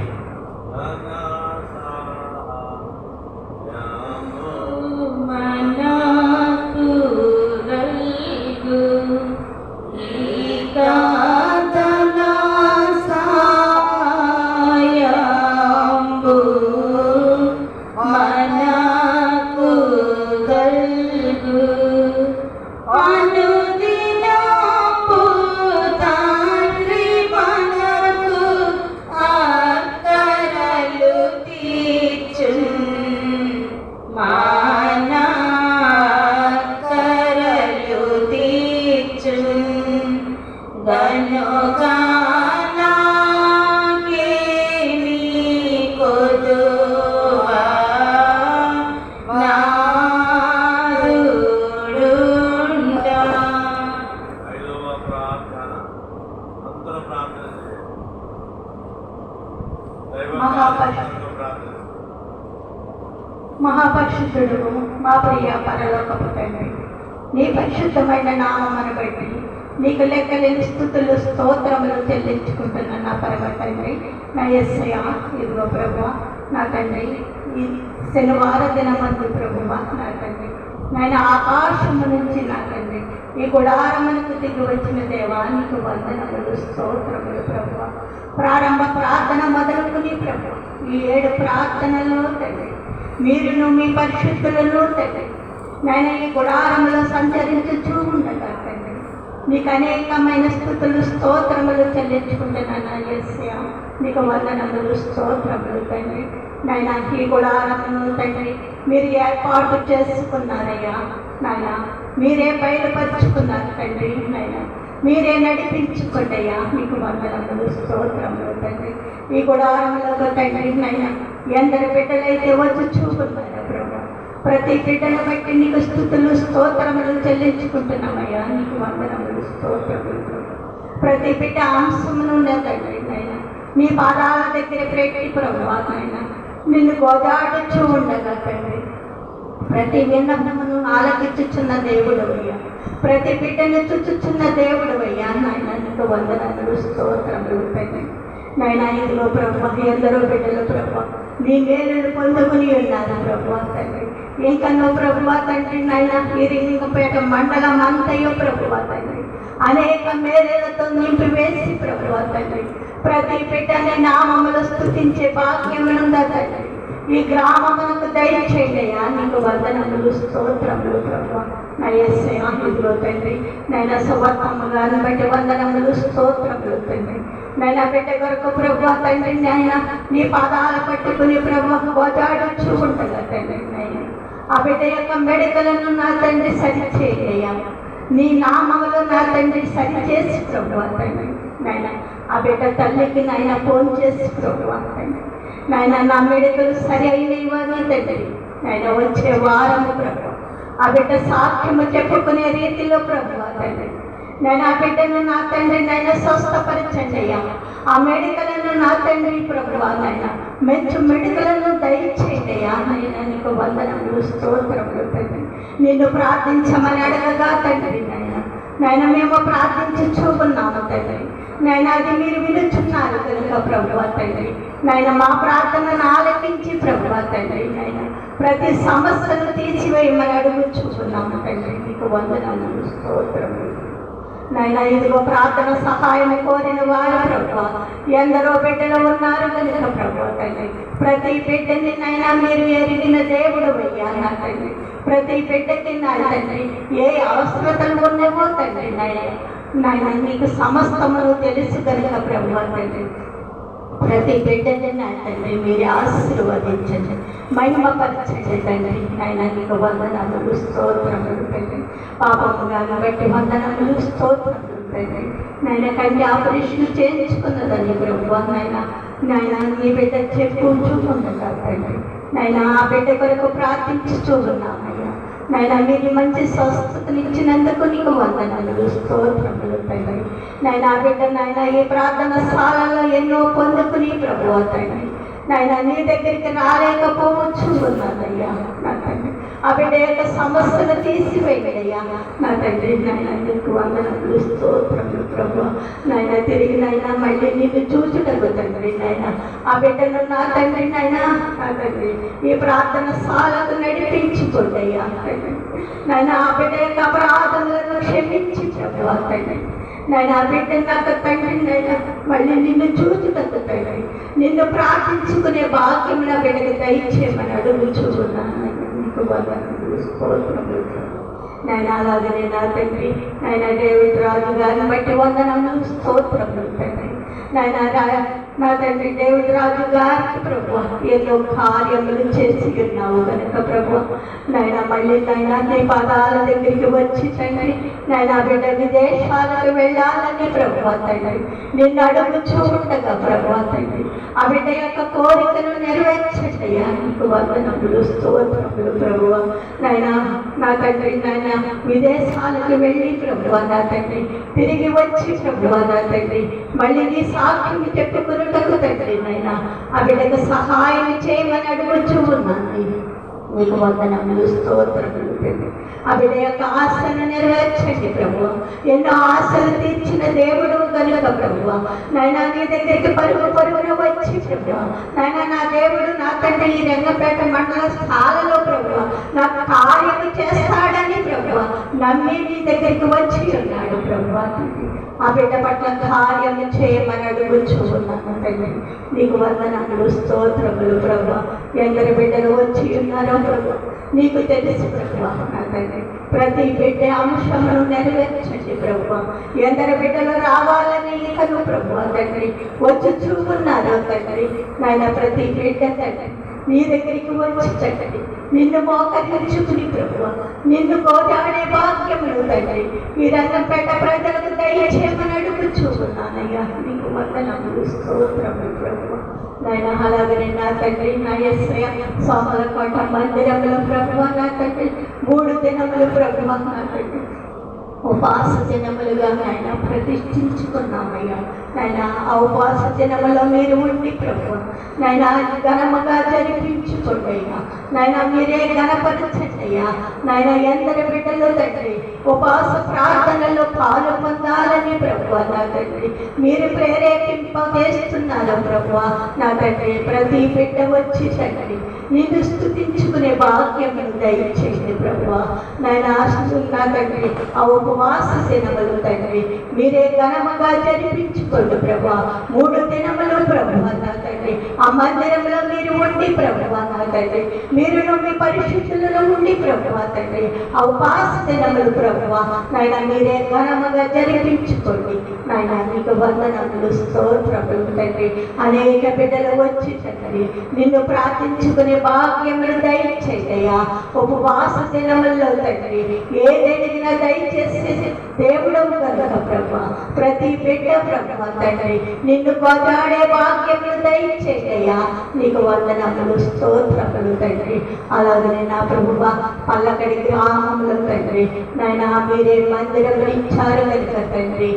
మహాపరిశుద్ధుడు మా ప్రియ పరలోకపు తండ్రి, నీ పరిశుద్ధమైన నామమును బట్టి నీకు లెక్కలేని స్థుతులు స్తోత్రములు చెల్లించుకుంటున్న నా పరమ తండ్రి, నా యేసయ్య. ఇదిగో ప్రభువా నా తండ్రి, ఈ శనివార దినమందు ప్రభువా నా తండ్రి, నాయన ఆకాశము నుంచి నా తండ్రి ఈ గుడారమునకు దిగి వచ్చిన దేవా నీకు వందనములు స్తోత్రములు ప్రభువా. ప్రారంభ ప్రార్థన మొదలుకుని ప్రభు ఈ 7 ప్రార్థనలో తండ్రి మీరును మీ పరిశుద్ధులలో తండ్రి నేను ఈ గుడారంలో సంచరించుచూ ఉండగా తండ్రి నీకు అనేకమైన స్తుతులు స్తోత్రములు చెల్లించుకుంటున్నాను యేసయ్యా. నీకు వందనములు స్తోత్రములు తండ్రి. నాయన ఈ గుడారమును తండ్రి మీరు ఏర్పాటు చేసుకున్నారయ్యా. నాయన మీరే బయలుపరుచుకున్నారు తండ్రి. నాయన మీరే నడిపించుకుంటయ్యా. మీకు వందనములు స్తోత్రములు తండ్రి. ఈ గుడారంలో తండ్రి నాయన ఎందరు బిడ్డలైతే వచ్చి చూపున్నారా ప్రభు, ప్రతి బిడ్డను బట్టి నీకు స్తుతులు స్తోత్రములు చెల్లించుకుంటున్నామయ్యా. నీకు వందనములు స్తోత్రములు. ప్రతి బిడ్డ అంశమును తండ్రి నాయన మీ పాదాల దగ్గర పెట్టి ప్రభు నాయన నిన్ను గోదాడుచూ ఉండగా తండ్రి ప్రతి విన్నపమును ఆలకించుచున్న దేవుడు అయ్యా, ప్రతి బిడ్డను చుచ్చుచున్న దేవుడు అయ్యా. నాయన నీకు వందనములు స్తోత్రములు తండ్రి. నాయన ఇదిగో ప్రభు ఎందరో బిడ్డలు ప్రభు నీ మేలును పొందుకుని ఉన్నారు ప్రభు తండ్రి. ఇంకనో ప్రభు తండ్రి నాయన ఈ లింగంపేట మండలం అంతయో ప్రభు తండ్రి అనేక మేలులతో నింపివేసి ప్రభు తండ్రి ప్రతి బిడ్డని నామములు స్తుతించే భాగ్యమునుందా తండ్రి. ఈ గ్రామమునకు దయచేయ్యా. నీకు వందనములు స్తోత్రములు ప్రభు నా యేసయ్యా. ఇదిగో తండ్రి నైనా సువర్తమ్మ గారిని బట్టి వందనములు స్తోత్రములు తండ్రి. నైనా బిడ్డ కొరకు ప్రభు తండ్రి నాయన నీ పాదాలు పట్టుకుని ప్రభు గోజాడుచూ ఉండగా తండ్రి నాయన ఆ బిడ్డ యొక్క మెడికలను నా తండ్రి సరిచేయ్యా. నీ నామములు నా తండ్రి సరిచేసి ప్రభు తండ్రి నాయన ఆ బిడ్డ తల్లికి నాయన ఫోన్ చేసి ప్రభు తండ్రి నాయన నా మెడికల్ సరి అయినవని తండ్రి నాయన వచ్చే వారము ప్రభు ఆ బిడ్డ సాక్ష్యము చెప్పుకునే రీతిలో ప్రభు తండ్రి నేను ఆ బిడ్డను నా తండ్రి నైనా స్వస్థపరచండి అయ్యా. ఆ మెడికలను నా తండ్రి ప్రభు నాయన మంచి మెడికలను దయచేయండి అయ్యా. నాయన నీకు వందనములు స్తోత్రములు తండ్రి. నిన్ను ప్రార్థించమని అడగగా తండ్రి నాయన మేము ప్రార్థించుచూ ఉన్నాము తండ్రి. నాయన అది మీరు వినుచున్నారు కనుక ప్రభు తండ్రి నాయన మా ప్రార్థనను ఆలకించి ప్రభు తండ్రి నాయన ప్రతి సమస్యను తీసివేయమని అడుగుచున్నాము తండ్రి. నీకు వందనములు స్తోత్రములు నాయన. ఇదిగో ప్రార్థన సహాయం కోరిన వారు ప్రభు ఎందరో బిడ్డలు ఉన్నారు కనుక ప్రభు తండ్రి ప్రతి బిడ్డని నాయన మీరు ఎరిగిన దేవుడు అయ్యా నా తండ్రి. ప్రతి బిడ్డకి నా తండ్రి ఏ అవసరతలు ఉన్నావో తండ్రి నాయన నీకు సమస్తమును తెలుసు కనుక ప్రభు తండ్రి ప్రతి బిడ్డని నా తండ్రి మీరు ఆశీర్వదించండి, మహిమపరచండి తండ్రి. నాయన నీకు వందనములు స్తోత్రములు తండ్రి. పాపము గాని బట్టి వందనములు స్తోత్రములు తండ్రి. నాయన కంటి ఆపరేషన్ చేయించుకున్నదని ప్రభు నాయన నీ బిడ్డ చెప్పుకుంటున్నదా తండ్రి. నాయన ఆ బిడ్డ కొరకు ప్రార్థించుచూ ఉన్నామయ్యా. నాయన మీరు మంచి స్వస్థతనిచ్చినందుకు నీకు వందనములు స్తోత్రములు తండ్రి. నాయన ఆ బిడ్డ నాయన ఈ ప్రార్థన స్థానంలో ఎన్నో పొందుకుని ప్రభు తండ్రి నాయన నీ దగ్గరికి రాలేకపోవచ్చు ఉన్నానయ్యా నా తండ్రి. ఆ బిడ్డ యొక్క సమస్యను తీసివేయడయ్యా నా తండ్రి. నాయన నీకు వందనములు స్తోత్రములు ప్రభు నాయన. తిరిగి నాయన మళ్ళీ నిన్ను చూచుటకు తండ్రి నాయన ఆ బిడ్డను నా తండ్రి నాయన నా తండ్రి ఈ ప్రార్థన స్థాలకు నడిపించుకోండియ్యా తండ్రి. నాయన ఆ బిడ్డ యొక్క అపరాధములను క్షమించి ప్రభు తండ్రి నాయన ఆ బిడ్డ నాకు తండ్రి నాయన మళ్ళీ నిన్ను చూచుటకు తండ్రి నిన్ను ప్రార్థించుకునే భాగ్యం నా బిడ్డకు దయచేయమని అడుగుచున్నాను. నీకు వందనములు స్తోత్రములు నాయన. అలాగనే నా తండ్రి నాయన డేవిడ్ రాజు గారిని బట్టి వందనములు స్తోత్రములు తండ్రి నాయన. నా తండ్రి డేవిడ్ రాజు గారికి ప్రభు ఎన్నో కార్యములు చేసి ఉన్నావు కనుక ప్రభు నాయన మళ్ళీ నాయన నీ పాదాల దగ్గరికి వచ్చి తండ్రి నాయన బిడ్డ విదేశాలకు వెళ్ళాలని ప్రభు తండ్రి నిన్ను అడుగుచూ ఉండగా ప్రభు తండ్రి ఆ బిడ్డ యొక్క కోరికను నెరవేర్చయ్యా. నీకు వందనములు స్తోత్రములు ప్రభు నాయన. నా తండ్రి నాయన విదేశాలకు వెళ్ళి ప్రభు నా తండ్రి తిరిగి వచ్చి ప్రభు నా తండ్రి మళ్ళీ నీ సాక్ష్యం చెప్పుకుని తండ్రి నాయన ఆ బిడ్డకు సహాయం చేయమని అడుగుచూ ఉన్నాను. నీకు వందనములు స్తోత్రములు తండ్రి. ఆ బిడ్డ యొక్క ఆశను నెరవేర్చండి ప్రభు. ఎన్నో ఆశలు తీర్చిన దేవుడు కనుక ప్రభు నాయన నీ దగ్గరికి పరుగు పరుగున వచ్చి ప్రభు నాయన నా దేవుడు నా తండ్రి ఈ రంగపేట మండల స్థానంలో ప్రభు నాకు కార్యము చేస్తాడని ప్రభు నమ్మి నీ దగ్గరికి వచ్చి ఉన్నాడు ప్రభు తండ్రి. ఆ బిడ్డ పట్ల కార్యము చేయమని అడుగుచూ ఉన్నాను తండ్రి. నీకు వందనములు స్తోత్రములు ప్రభు. ఎందరి బిడ్డలు వచ్చి ఉన్నారో ప్రభు నీకు తెలుసు ప్రభువా నా తండ్రి. ప్రతి బిడ్డ అంశమును నెరవేర్చండి ప్రభువా. ఎందరు బిడ్డలు రావాలని ఇకను ప్రభువా తండ్రి వచ్చి చూపున్నారు తండ్రి. నాయన ప్రతి బిడ్డ తండ్రి నీ దగ్గరికి వచ్చి తండ్రి నిన్ను మోకరించుకుని ప్రభువా నిన్ను కోటాడే భాగ్యములు తండ్రి ఈ రంగంపేట ప్రజలకు దయచేయమని అడుగుచున్నానయ్యా. నీకు వందనములు స్తోత్రములు ప్రభువా. నాయన అలాగనే నా తండ్రి నా యేసయ్య సోమలకోట మందిరంలో ప్రభువా నా తండ్రి 3 దినములు ప్రభువా నా తండ్రి ఉపవాస దినములుగా నాయన ప్రతిష్ఠించుకున్నామయ్యా. నాయన ఆ ఉపవాస దినములో మీరు ఉండి ప్రభువా నాయన ఘనముగా జరిపించుకోండి అయ్యా. నాయన మీరే ఘనపరచండి అయ్యా. నాయన ఎందరి బిడ్డలు తండ్రి ఉపవాస ప్రార్థనలో పాలు పొందాలని ప్రభువా నా తండ్రి మీరు ప్రేరేపింపజేస్తున్నారు ప్రభువా నా తండ్రి. ప్రతి బిడ్డ వచ్చి తండ్రి నిన్ను స్తుతించుకునే భాగ్యమును దయచేయండి ప్రభువా నాయన. నా తండ్రి ఆ ఉపవాస దినములు తండ్రి మీరే ఘనముగా జరిపించుకోండి ప్రభువా. 3 దినములు ప్రభువా నా తండ్రి ఆ మందిరంలో మీరు ఉండి ప్రభువా నా తండ్రి మీరును మీ పరిశుద్ధులలో ఉండి ప్రభువా తండ్రి ఆ ఉపవాస దినములు ప్రభువా నాయన మీరే ఘనముగా జరిపించుకోండి నాయన. నీకు వందనములు స్తోత్రములు తండ్రి. అనేక బిడ్డలు వచ్చి తండ్రి నిన్ను ప్రార్థించుకునే భాగ్యములు దయచేయ్యా. ఉపవాస దినముల్లో తండ్రి ఏదైనా దయచేసి దేవుడవు కనుక ప్రభువా ప్రతి బిడ్డ ప్రభువా తండ్రి నిన్ను కొట్టాడే భాగ్యములు దయచేయ్యా. నీకు వందనములు స్తోత్రములు తండ్రి. అలాగనే నా ప్రభువా పల్లకడి గ్రామంలో తండ్రి నాయన మీరే మందిరములు ఇచ్చారు కనుక తండ్రి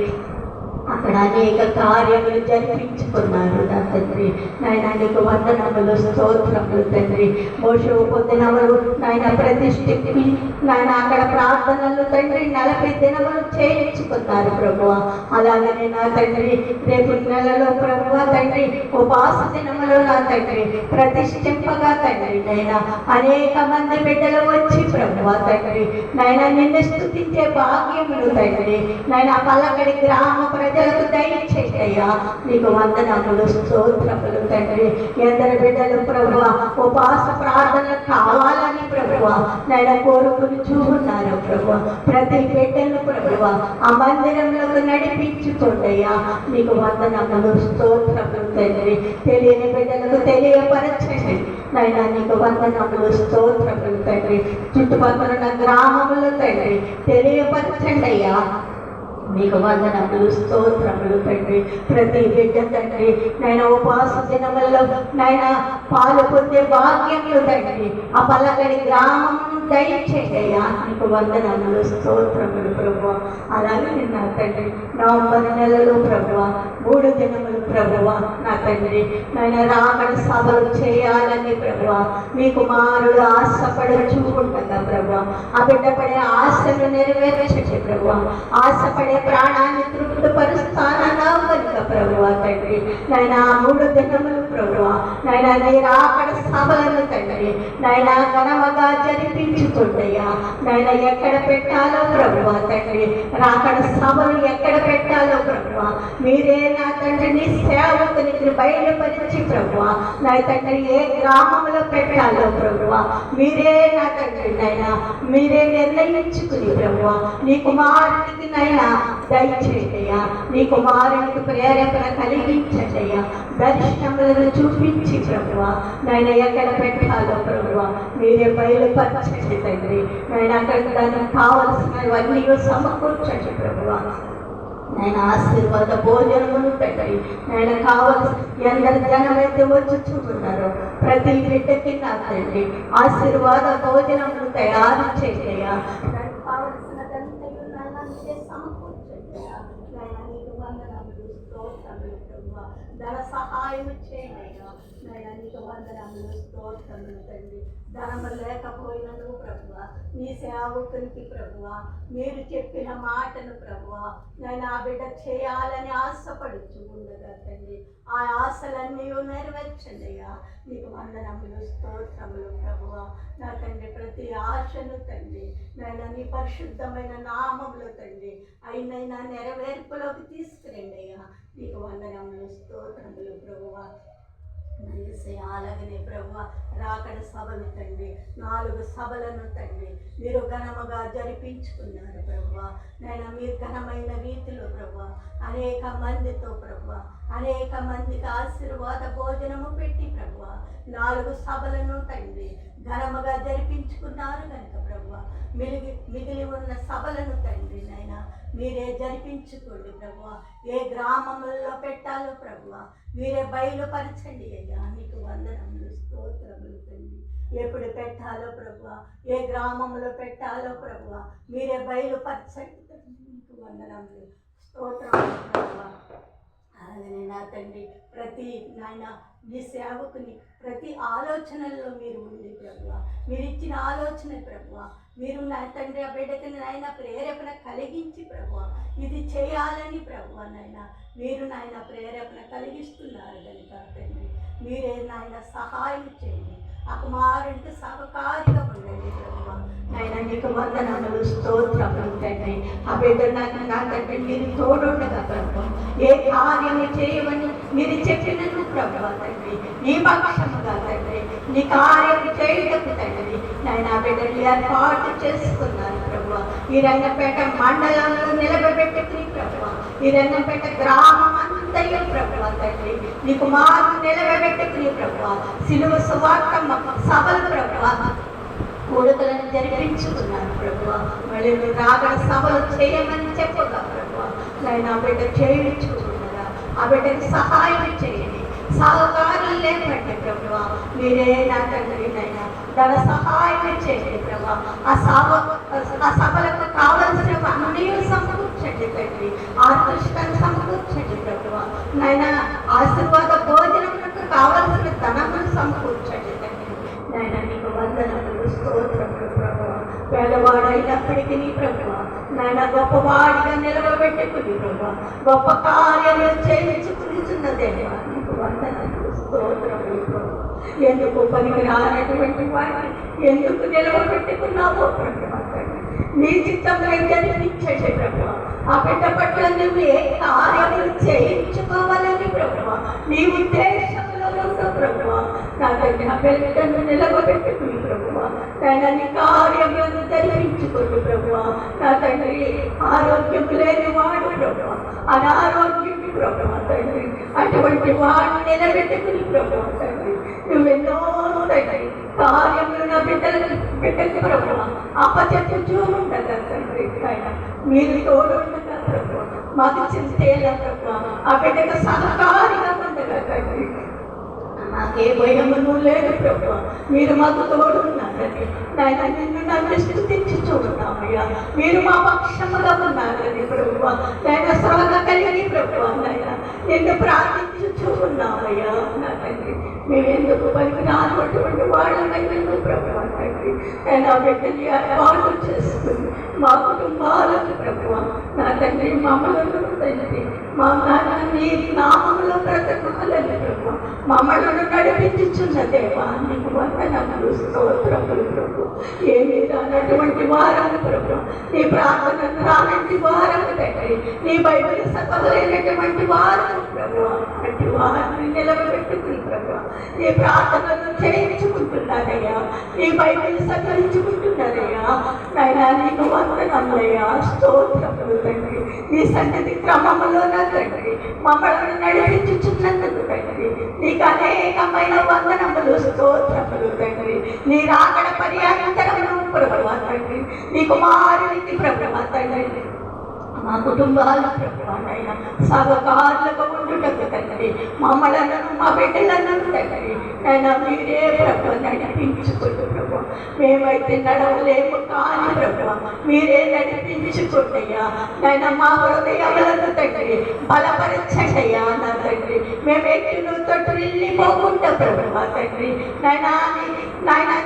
అక్కడ అనేక కార్యములు జరిపించుకున్నారు నా తండ్రి. నాయన నీకు వందనములు స్తోత్రములు తండ్రి. మోషే పొద్దునములు నాయన ప్రతిష్ఠించి నాయన అక్కడ ప్రార్థనలు తండ్రి 40 దినములు చేయించుకున్నారు ప్రభువా. అలాగనే నా తండ్రి రేపు నెలలో ప్రభువా తండ్రి ఉపవాస దినములు నా తండ్రి ప్రతిష్ఠింపగా తండ్రి నాయన అనేక మంది బిడ్డలు వచ్చి ప్రభువా తండ్రి నాయన నిన్ను స్తుతించే భాగ్యములు తండ్రి నాయన పల్లకడి గ్రామ ప్రజలకు దయచేయ్యా. నీకు వందనములు స్తోత్రములు తండ్రి. ఎందరు బిడ్డలు ప్రభువా ఉపవాస ప్రార్థన కావాలని ప్రభువా నాయన కోరుకుని చూస్తున్నారు ప్రభువా ప్రతి బిడ్డలు ప్రభువా ఆ మందిరంలోకి నడిపించుకోండియ్యా. నీకు వందనములు స్తోత్రములు తండ్రి. తెలియని బిడ్డలకు తెలియపరచండి నాయన. నీకు వందనములు స్తోత్రములు తండ్రి. చుట్టుపక్కల ఉన్న గ్రామములు తండ్రి తెలియపరచండి అయ్యా. మీకు వందనములు స్తోత్రములు తండ్రి. ప్రతి బిడ్డ తండ్రి నాయన ఉపవాస దినములలో నాయన పాలు పొందే భాగ్యములు తండ్రి ఆ పల్లకడి గ్రామం దయచేయ్యా. నీకు వందనములు స్తోత్రములు ప్రభువా. అలాగే నా తండ్రి నవంబర్ నెలలో ప్రభువా 3 దినములు ప్రభువా నా తండ్రి నాయన రాకడ సభలు చేయాలని ప్రభువా మీ కుమారుడు ఆశపడుచుకుంటుందా ప్రభువా ఆ బిడ్డ పడే ఆశను నెరవేర్చండి ప్రభువా. ఆశపడే ప్రాణాన్ని తృప్తిపరుస్తానన్నావు కనుక ప్రభువా తండ్రి నాయన 3 దినములు ప్రభువా నాయన నీ రాకడ సభలను తండ్రి నాయన ఘనముగా జరిపించుకుంటయ్యా. నాయన ఎక్కడ పెట్టాలో ప్రభువా తండ్రి రాకడ సభలు ఎక్కడ పెట్టాలో ప్రభువా మీరే నా తండ్రి నీ సేవకుని బయలుపరిచి ప్రభువా నా తండ్రి ఏ గ్రామంలో పెట్టాలో ప్రభువా మీరే నా తండ్రి నాయన మీరే నిర్ణయించుకుని ప్రభువా నీ కుమారునికి నాయన దయచేయ్యా. నీ కుమారునికి ప్రేరేపణ కలిగించయ్యా. దర్శనములను చూపించి ప్రభువా నాయన ఎక్కడ పెట్టాలో ప్రభువా మీరే బయలుపరచండి తండ్రి నాయన. అక్కడ దానికి కావలసినవన్నీ సమకూర్చండి ప్రభువా. నేను ఆశీర్వాద భోజనమును తండ్రి నేను కావలసి ఎందరు జనమైతే వచ్చి చూస్తున్నారో ప్రతి బిడ్డకి నా తండ్రి ఆశీర్వాద భోజనమును తయారు చేయ్యా. దానికి కావలసినదంతయు నన్ను సమకూర్చయ్యా. నాయన నీకు వందనములు స్తోత్రములు ప్రభువా. ధన సహాయం చేయయ్యా. నాయన నీకు వందనములు స్తోత్రములు తండ్రి. ధనము లేకపోయినను ప్రభువా నీ సేవకునికి ప్రభువా మీరు చెప్పిన మాటను ప్రభువా నేను ఆ బిడ్డ చేయాలని ఆశపడుచు ఉండగా తండ్రి ఆ ఆశలన్నీ నెరవేర్చండి అయ్యా. నీకు వందనములు స్తోత్రములు ప్రభువా నా తండ్రి. ప్రతి ఆశను తండ్రి నేను నీ పరిశుద్ధమైన నామములో తండ్రి అయినైనా నెరవేర్పులోకి తీసుకురండి అయ్యా. నీకు వందనములు స్తోత్రములు ప్రభువా. అలాగనే ప్రభువా రాకడ సభలు తండ్రి 4 సభలను తండ్రి మీరు ఘనముగా జరిపించుకున్నారు ప్రభువా. నైనా మీరు ఘనమైన రీతిలో ప్రభువా అనేక మందితో ప్రభువా అనేక మందికి ఆశీర్వాద భోజనము పెట్టి ప్రభువా 4 సభలను తండ్రి ఘనముగా జరిపించుకున్నారు కనుక ప్రభువా మిగిలి ఉన్న సభలను తండ్రి నైనా మీరే జరిపించుకోండి ప్రభువా. ఏ గ్రామంలో పెట్టాలో ప్రభువా మీరే బయలుపరచండి అయ్యా. నీకు వందనములు స్తోత్రములు తండ్రి. ఎప్పుడు పెట్టాలో ప్రభువా ఏ గ్రామంలో పెట్టాలో ప్రభువా మీరే బయలుపరచండి తండ్రి. నీకు వందనములు స్తోత్రములు ప్రభువా. అలాగే నా తండ్రి ప్రతి నాయన ఈ సేవకుని ప్రతి ఆలోచనల్లో మీరు ఉండి ప్రభువా మీరు ఇచ్చిన ఆలోచన ప్రభువా మీరు నా తండ్రి ఆ బిడ్డకి నాయన ప్రేరేపణ కలిగించి ప్రభువా ఇది చేయాలని ప్రభువా నాయన మీరు నాయన ప్రేరేపణ కలిగిస్తున్నారు కనుక తండ్రి మీరే నాయన సహాయం చేయండి. ఆ కుమారుడికి సహకారిగా ఉండండి ప్రభువా. నాయన నీకు వందనములు స్తోత్రములు తండ్రి. ఆ బిడ్డ నా తండ్రి మీరు తోడుండగా ప్రభువా ఏ కార్యము చేయమని మీరు చెప్పినను ప్రభువా తండ్రి నీ పక్షముగా తండ్రి నీ కార్యం చేయటకు తండ్రి నాయన బిడ్డలు ఏర్పాటు చేసుకున్నారు ప్రభువా. ఈ రంగపేట మండలంలో నిలబెట్టుకుని ప్రభువా ఈ రంగపేట గ్రామం అంతయు ప్రభువా తండ్రి నీ కుమారుడు నిలబెట్టుకుని ప్రభువా సిలువ సువార్త సభలు ప్రభువా కూడకలను జరిపించుకున్నారు ప్రభువా. మళ్ళీ రాగడ సభలు చేయమని చెప్పగా ప్రభువా నాయన ఆ బిడ్డ చేయించుకున్నారా ఆ బిడ్డకి సహాయం చేయండి. సహకారం లేకండి ప్రభువా మీరే నా తండ్రి నైనా ధన సహాయం చేయండి ప్రభా. ఆ సభలకు కావలసిన అన్నీ సమకూర్చండి తండ్రి. ఆకర్షణను సమకూర్చండి ప్రభువా నాయన ఆశీర్వాద భోజనములకు కావలసిన ధనమును సమకూర్చండి తండ్రి. నాయన నీకు వందనములు స్తోత్రములు ప్రభువా. పేదవాడైనప్పటికీ నీ ప్రభువా నాయన గొప్పవాడిగా నిలవబెట్టుకుని ప్రభువా గొప్ప కార్యాలు చేయించుకునిచున్న దేవా నీకు వందనములు స్తోత్రములు ప్రభువా. ఎందుకు పనికి రానటువంటి వాడిని ఎందుకు నిలవబెట్టుకున్నావో ప్రభువా నీ చిత్తంలో జరిపించండి ప్రభువా. ఆ బిడ్డ పట్ల నువ్వు ఏ కార్యములు చేయించుకోవాలని ప్రభువా నీ ఉద్దేశంలో ఉందో ప్రభువా నా తండ్రి ఆ బిడ్డను నిలవబెట్టుకుని ప్రభువా నాయన నీ కార్యములను జరిపించుకోండి ప్రభువా. నా తండ్రి ఆరోగ్యం లేని వాడు ప్రభువా అనారోగ్యం ప్రభువా తండ్రి అటువంటి వాడిని నిలబెట్టుకుని ప్రభువా తండ్రి నువ్వెన్నో తండ్రి కార్యములు నా బిడ్డకి ప్రభువా అప్పచెప్పుచూ ఉండగా తండ్రి ఆయన మీరు తోడుండగా ప్రభువా మాకు చింతేలా ప్రభువా ఆ బిడ్డకు సహకారిగా ఉండగా తండ్రి మాకే భయమును లేదు ప్రభువా మీరు మాకు తోడున్నారని నాయన నిన్ను నన్ను స్తుతించి చూడున్నామయ్యా. మీరు మా పక్షముగా ఉన్నారని ప్రభువా నాయన శ్రమ కలిగి ప్రభువా నాయన నిన్ను ప్రార్థించి చూడున్నామయ్యా. నా తండ్రి మేము ఎందుకు పనికి రానటువంటి వాళ్ళమైనా ప్రభువా తండ్రి నా బిడ్డని ఏర్పాటు చేసుకుని మా కుటుంబాలకు ప్రభువా నా తండ్రి మమ్మలను తండ్రి మా నాన్న నీ నామంలో బ్రతకాలని ప్రభువా మమ్మలను నడిపించుచున్న దేవా నీకు వందనములు స్తోత్రములు ప్రభు. ఏమి రానటువంటి వారము ప్రభు నీ ప్రార్థనను రానటువంటి వారము తండ్రి నీ బైబిల్ చదవలేనటువంటి వారము ప్రభు అటు వారిని నిలబెట్టుకుని ప్రభు నీ ప్రార్థనను చేయించుకుంటున్నారయ్యా నీ బైబిల్ సకరించుకుంటున్నారయ్యా. నాయనా నీకు వందనములయ్యా స్తోత్రములు తండ్రి. నీ సన్నిధి క్రమములో నా తండ్రి మమ్మల్ని నడిపించుచున్నందుకు తండ్రి నీకు అనేకమైన వందనములు స్తోత్రములు తండ్రి. నీ రాకడ పర్యంతరమును ప్రభువా తండ్రి నీ కుమారునికి ప్రభువా తండ్రి మా కుటుంబాలు ప్రభువానైనా సహకారులకు ఉండుటకు తండ్రి మమ్మలను మా బిడ్డలను తండ్రి అయినా మీరే ప్రభు నడిపించుకోండి ప్రభు. మేమైతే నడవలేము కానీ ప్రభు మీరే నడిపించుకోండియ్యా. నైనా మా హృదయాలను తండ్రి బలపరచండియ్యా నా తండ్రి. మేము ఎట్లు తొట్టిల్లిపోకుండా ప్రభు తండ్రి నాయనా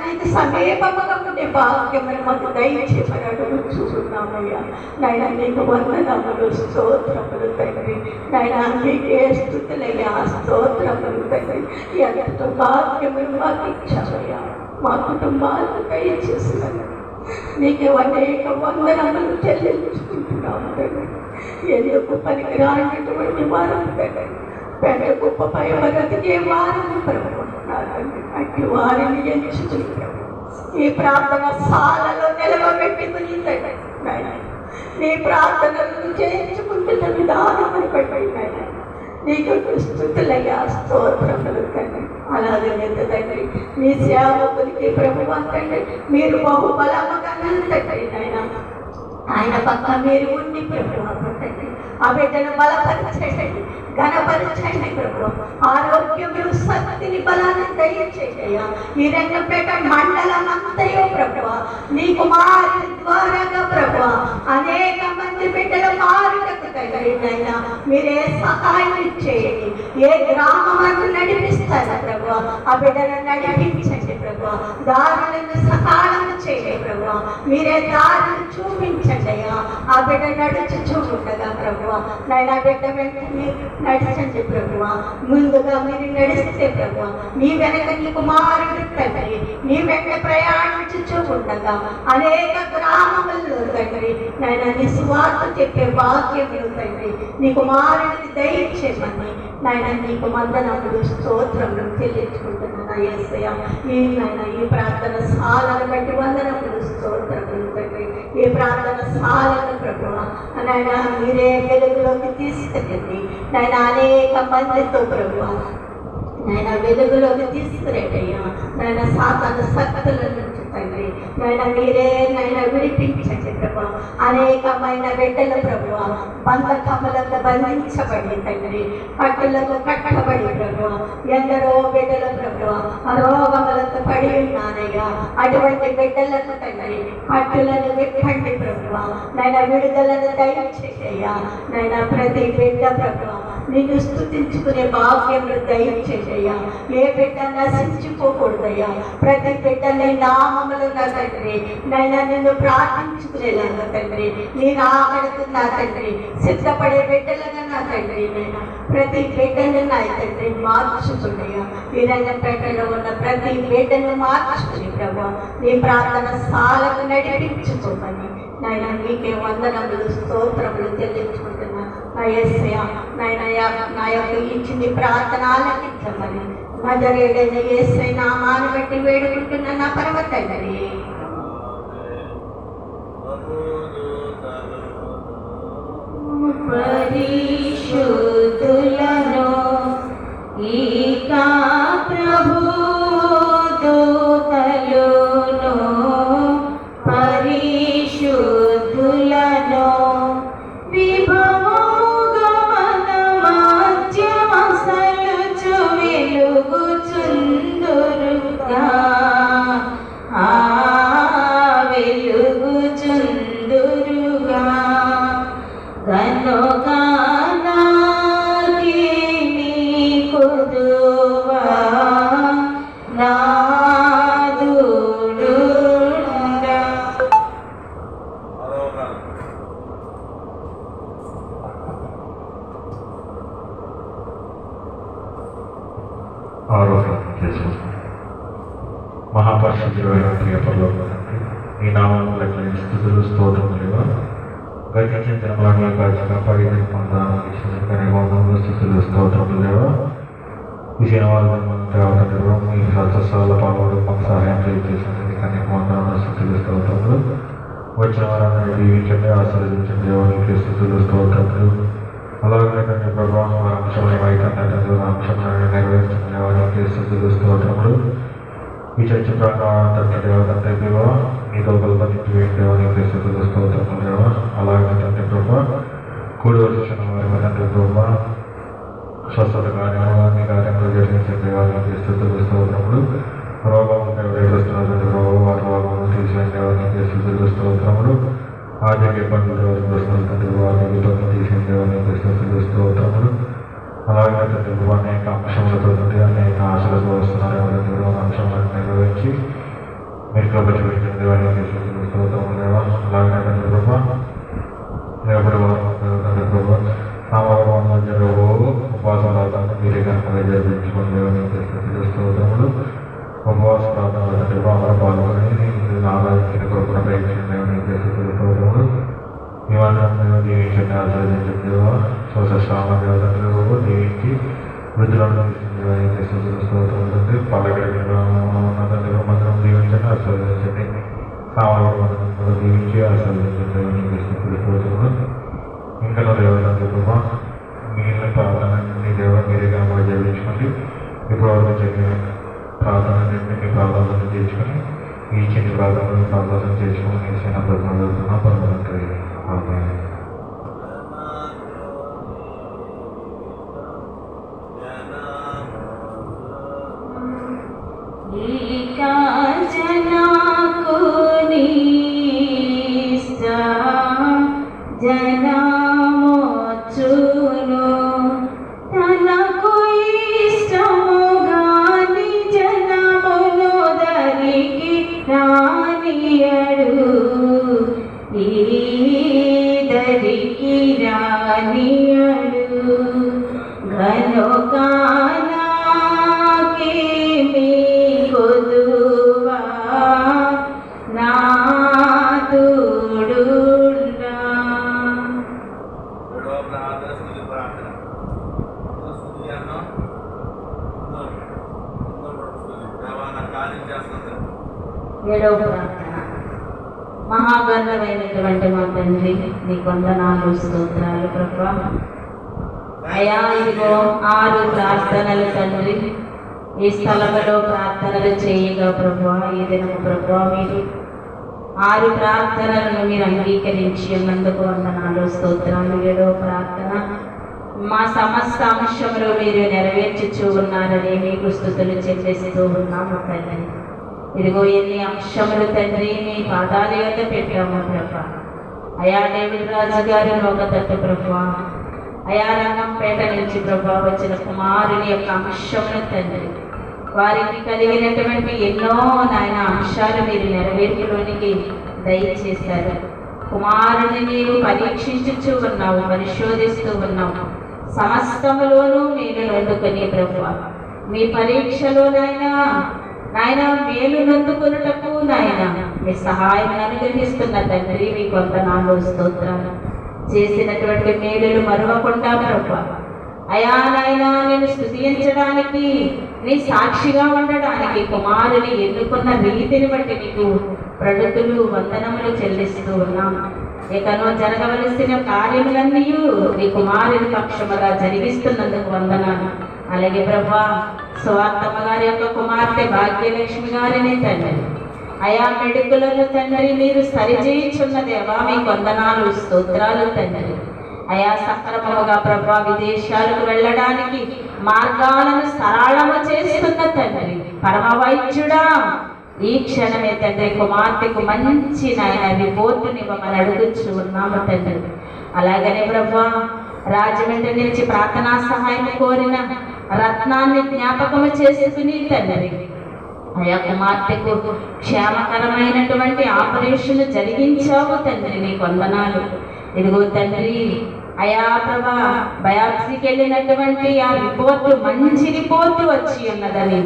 నీకు సమీపముగా ఉండే భాగ్యమని మాకు దయచేయమని అడుగుచున్నామయ్యా. నాయనా నీకు వందనములు స్తోత్రములు తండ్రి. నాయనా నీకే స్తుతులయ్యా స్తోత్రములు తండ్రి. ఎంతో భాగ్యములు మాకు ఇచ్చామయ్యా. మా కుటుంబాలకు దయచేసినాను నీకు అనేక వందనములు చెల్లించుకుంటున్నాము తండ్రి. ఎందుకు పనికి రానటువంటి వారం తండ్రి పెద్ద గొప్పపై బ్రతికే వారిని ప్రభు అట్టి వారిని ఎంచుకుని ప్రభు ఈ ప్రార్థన సాలలో నిలవబెట్టుకుని తండ్రి నాయన నీ ప్రార్థనలను చేయించుకుంటున్న విధానమని బట్టి నీకు స్తుతులయ్యా, స్తోత్రములు తండ్రి. అలాగే తండ్రి నీ సేవకులకి ప్రభు తండ్రి మీరు బహుబలముగా తండ్రి నాయన ఆయన పక్క మీరు ఉండి ప్రభు తండ్రి ఆ బిడ్డను బలపరచండి, ఘనపరచండి ప్రభు. ఆరోగ్యములు, శక్తిని, బలాన్ని దయచేయ్యా. ఈ రంగంపేట మండలం అంతయో ప్రభు నీ కుమారుని ద్వారాగా ప్రభు అనేక మంది బిడ్డల మారుటకు తగినైనా మీరే సహాయం చేయండి. ఏ గ్రామం నడిపిస్తారా ప్రభు ఆ బిడ్డను నడిపించండి ప్రభు. దారులను సకాలం చేయండి ప్రభు. మీరే దారులు చూపించండి అయ్యా. ఆ బిడ్డ నడిచి చూడగా ప్రభు నాయన బిడ్డ వెంటనే నడిచండి ప్రభు. ముందుగా మీరు నడిస్తే ప్రభు నీ వెనక నీ కుమారుడు తండ్రి నీ వెంట ప్రయాణించి చూడగా అనేక గ్రామముల్లో తండ్రి నాయన నీ సువార్త చెప్పే భాగ్యములు తండ్రి నీ కుమారుడిని దయచేయమని నాయన నీకు వందనములు, స్తోత్రములు చెల్లించుకుంటున్నా యేసయ్య. ఈ నాయన ఈ ప్రార్థన సాలను బట్టి వందనములు, స్తోత్రములు తండ్రి. ఈ ప్రార్థన సాలను ప్రభు నాయన మీరే వెలుగులోకి తీసుకెళ్ళండి నాయన అనేక మందితో ప్రభు నాయన వెలుగులోకి తీసుకురేటయ్యా. నాయన సాతాను శక్తుల నుంచి తండ్రి నాయన మీరే నాయన విడిపించండి ప్రభు. అనేకమైన బిడ్డల ప్రభు బంధకములకు బంధించబడి తండ్రి కట్టులకు కట్టబడి ప్రభు ఎందరో బిడ్డల ప్రభు రోగములతో పడి ఉన్నానయ్యా. అటువంటి బిడ్డలకు తండ్రి కట్టులను విప్పండి ప్రభు. నాయన విడుదలను దయచేయ్యా. నాయన ప్రతి బిడ్డ ప్రభు నిన్ను స్తుతించుకునే భాగ్యములు దయచేయ్యా. ఏ బిడ్డ నశించిపోకూడదయ్యా. ప్రతి బిడ్డ నీ నామములు నా తండ్రి నైనా నిన్ను ప్రార్థించుకునేలాగా తండ్రి నీ రాకడకు నా తండ్రి సిద్ధపడే బిడ్డలుగా నా తండ్రి నైనా ప్రతి బిడ్డను నా తండ్రి మార్చుకున్నాయా. ఈ రంగంపేటలో ఉన్న ప్రతి బిడ్డను మార్చుకుని ప్రభు నీ ప్రార్థన సాలకు నడిపించుకోమని నాయన నీకే వందనములు, స్తోత్రములు చెల్లించుకుంటున్నా నా యేసయ్య. నాయన నా యొక్క ఇచ్చింది ప్రార్థన ఆలకించమని నజరేయుడైన యేసయ్య నామాన్ని బట్టి వేడుకుంటున్న నా పరమ తండ్రి. పరిశుద్ధులను ఈకా ప్రభు దూతలును పరిశుద్ధులను విభవముగమన మధ్యమసలుచు వెలుగుచుందురుగా వెలుగుచుందురుగా గనుగా నాకి నీకుదువా నాదుడుండా. ఆరోపణ చేసు మహాపరిశుద్ధుడైన ప్రియ పరలోక తండ్రి, ఈ నామముల స్థుతులు స్తోత్రములుగా గతించిన దినములను కాచి కాపాడి వందనములు స్థుతులు స్తోత్రములుగా విజయవాడ మీ రథసాల పాల్గొడు మాకు సహాయం చేసేందుకు కానీ వందనములు స్థుతులు స్తోత్రములు. వచ్చిన వారాన్ని దీవించండి, ఆశీర్వదించండి. దేవునికి స్థుతులు స్తోత్రములు. అలాగే ప్రభావం అంశంలో వైకన్యతలు అంశంలో నెరవేర్చిన దేవానికి స్థుతులు స్తోత్రములు. ఈ చర్చగా తండ్రి దేవా మీతో కల్పనించి దేవానికి స్థుతులు స్తోత్రములు దేవా. అలాగే తండ్రి ప్రభా కూడి వచ్చిన వారి తండ్రి ప్రభా స్వస్థత కార్యాన్ని కార్యంలో జరిగించిన దేవానికి స్థుతులు స్తోత్రములు. రోగం ఎవరైతే రోగం తీసిన దేవానికి స్థుతులు స్తోత్రములు. ఆర్థిక ఇబ్బందులు వస్తున్న తండ్రి వారికి ఇబ్బందులు తీసిన దేవానికి స్థుతులు స్తోత్రములు. అలాగే తండ్రి అనేక అంశములతో అనేక ఆశలతో వస్తున్నారు ఎవరైతే అంశములను నిర్వహించి మీరు కబట్టి పెట్టిన దేవానికి స్థుతులు స్తోత్రములు దేవా. అలాగే తండ్రి ప్రభా రేపటి తండ్రి ప్రభా సామగ్రం మధ్యలో ఉపవాస ప్రాంతాన్ని మీరే కనుక జరిపించుకుని దేవానికి స్థుతులు స్తోత్రములు. ఉపవాస ప్రాంతంలో తండ్రి అమర పాల్గొని ఆరాధించిన కొరకు ప్రయత్నించిన దేవునికి స్థుతులు స్తోత్రములు. మీ వాళ్ళని దీవించండి, ఆశీర్వదించండి దేవా. స్వస్థ సామగ్రి తండ్రి దీవించి వృద్ధులను తీర్చింది స్తోత్రాలు. పల్లెగడిలో ఉన్న తండ్రి మందిరం దీవించండి, ఆశీర్వదించండి. సామాజిక మందిరం దీవించి ఆశీర్వదించండి. నీకు స్తోత్రాలు. ఇంకా దేవతలకు కృప మీరు ప్రార్థన నీ దేవ మీరుగా మాకు జయించుకోండి. ఇప్పటివరకు జరిగిన ప్రార్థన మీ ప్రార్థనలు చేర్చుకొని ఈ చిన్న ప్రార్థన చేసుకొని చిన్న ప్రార్థన జరుగుతున్నా పరమంటారు. జనమోచును తనకు ఇష్టముగాని జనమును దరికి రానియడు, ఈ దరికి రానియడు. ఘనుకానాకేమి కొదువా నా తోడుండా. ఏడవ ప్రార్థన. మహాగణమైనటువంటి మా తండ్రి నీ వందనాలు స్తోత్రాలు ప్రభా. అయా ఇదిగో 6 ప్రార్థనలు తండ్రి ఈ స్థలంలో ప్రార్థనలు చేయగా ప్రభా, ఈ దినము ప్రభా మీరు 6 ప్రార్థనలను మీరు అంగీకరించి ఉన్నందుకు వందనాలు స్తోత్రాలు. 7వ ప్రార్థన మా సమస్త అంశంలో మీరు నెరవేర్చుచూ ఉన్నారని మీకు స్తుతులు చెల్లిస్తూ ఉన్నాము తండ్రి. ఇదిగో ఎన్ని అంశములు తండ్రి మీ పాదాల యొద్ద పెట్టాము ప్రభా. అయా డేవిడ్ రాజు గారి ఒక తట్టు ప్రభా, అయా రంగంపేట నుంచి ప్రభా వచ్చిన కుమారుని యొక్క అంశములు తండ్రి, వారికి కలిగినటువంటి ఎన్నో నాయన అంశాలు మీరు నెరవేర్పులోనికి దయచేశారు. కుమారుని నీవు పరీక్షించుచూ ఉన్నావు, పరిశోధిస్తూ ఉన్నావు. సమస్తములోనూ మీరు నొందుకొని ప్రభు మీ పరీక్షలో నాయన మేలు నొందుకొనుటకు నాయన మీ సహాయం అనుగ్రహిస్తున్న తండ్రి మీ వందనాలు స్తోత్రాలు. చేసినటువంటి మేలులు మరవకుండా ప్రభు అయా నాయన నేను స్తుతించడానికి నీ సాక్షిగా ఉండడానికి కుమారుని ఎన్నుకున్న రీతిని బట్టి నీకు ప్రణతులు వందనములు చెల్లిస్తూ ఉన్నాం. ఇకనో జరగవలసిన కార్యములన్నీ నీ కుమారుని పక్షముగా జరిగిస్తున్నందుకు వందనాలు. అలాగే ప్రభా స్వార్థమ్మ గారి యొక్క కుమార్తె భాగ్యలక్ష్మి గారిని తండ్రి అయా మెడుకులను తండ్రి మీరు సరిచేయుచున్న దేవా మీకు వందనాలు స్తోత్రాలు తండ్రి. అయా సక్రమముగా ప్రభా విదేశాలకు వెళ్ళడానికి మార్గాలను సరళము చేస్తున్న తండ్రి పరమ వైద్యుడా, ఈ క్షణమే తండ్రి కుమార్తెకు మంచి నాయన రిపోర్టునివ్వమని అడుగుచూ ఉన్నాము తండ్రి. అలాగనే ప్రభా రాజమండ్రి నుంచి ప్రార్థనా సహాయం కోరిన రత్నాన్ని జ్ఞాపకము చేసుకుని తండ్రి అయా కుమార్తెకు క్షేమకరమైనటువంటి ఆపరేషన్ జరిగించావు తండ్రి నీకు వందనాలు. ఇదిగో తండ్రి అయా ప్రభా బయాప్సీకి వెళ్ళినటువంటి ఆ రిపోర్టు మంచి రిపోర్టు వచ్చి ఉన్నదని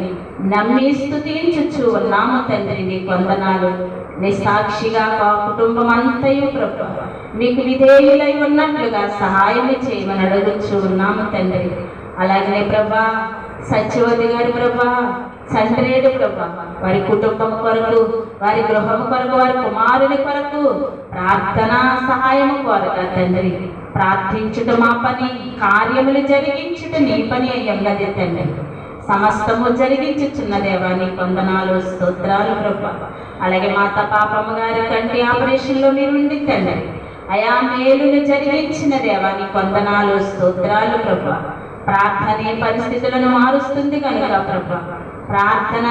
నమ్మి స్తుతించుచు ఉన్నాము తండ్రి నీకు వందనాలు. నీ సాక్షిగా ఆ కుటుంబం అంతయు ప్రభా మీకు విధేయులై ఉన్నట్లుగా సహాయం చేయమని అడుగుచూ ఉన్నాము తండ్రి. అలాగే ప్రభా సత్యవతి గారి ప్రభా సండ్రేడు ప్రభా వారి కుటుంబం కొరకు, వారి గృహము కొరకు, వారి కుమారుని కొరకు ప్రార్థనా సహాయము కొరక తండ్రి ప్రార్థించుట మా పని, కార్యములు జరిగించుట నీ పని అయ్యన్నది తండ్రి. సమస్తము జరిగించుచున్న దేవా నీ వందనాలు స్తోత్రాలు ప్రభా. అలాగే మాత పాపమ్మ గారి కంటి ఆపరేషన్లో మీరు ఉండి తండ్రి అయా మేలును జరిగించిన దేవా నీ వందనాలు స్తోత్రాలు ప్రభా. ప్రార్థనే పరిస్థితులను మారుస్తుంది కనుక ప్రభా ప్రార్థన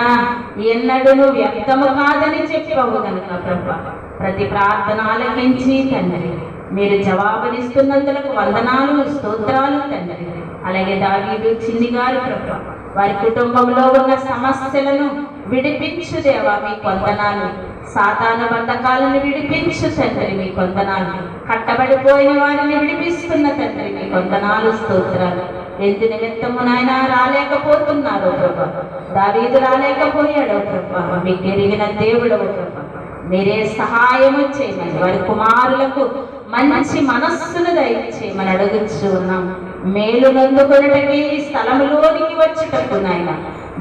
ఎన్నడూ వ్యక్తము కాదని చెప్పావు కనుక ప్రభా ప్రతి ప్రార్థన ఆలకించి తండ్రి మీరు జవాబునిస్తున్నందుకు వందనాలు స్తోత్రాలు తండ్రి. అలాగే దావీదు చిన్ని గారు ప్రభా వారి కుటుంబంలో ఉన్న సమస్యలను విడిపించు దేవా మీకు వందనాలు. సాతాను బంధకాలను విడిపించు తండ్రి మీకు వందనాలు. కట్టబడిపోయిన వారిని విడిపిస్తున్న తండ్రి మీకు వందనాలు స్తోత్రాలు. ఎందు నిమిత్తము నాయన రాలేకపోతున్నారు ప్రభా, దావీదు రాలేకపోయాడు ప్రభా, మీకు ఎరిగిన దేవుడవు ప్రభా మీరే సహాయము చేయమని వారి కుమారులకు మంచి మనస్సును దయచేయమని అడుగుచూ ఉన్నాం. మేలు నందుకొనుటకి ఈ స్థలములోనికి వచ్చేటప్పుడు నాయన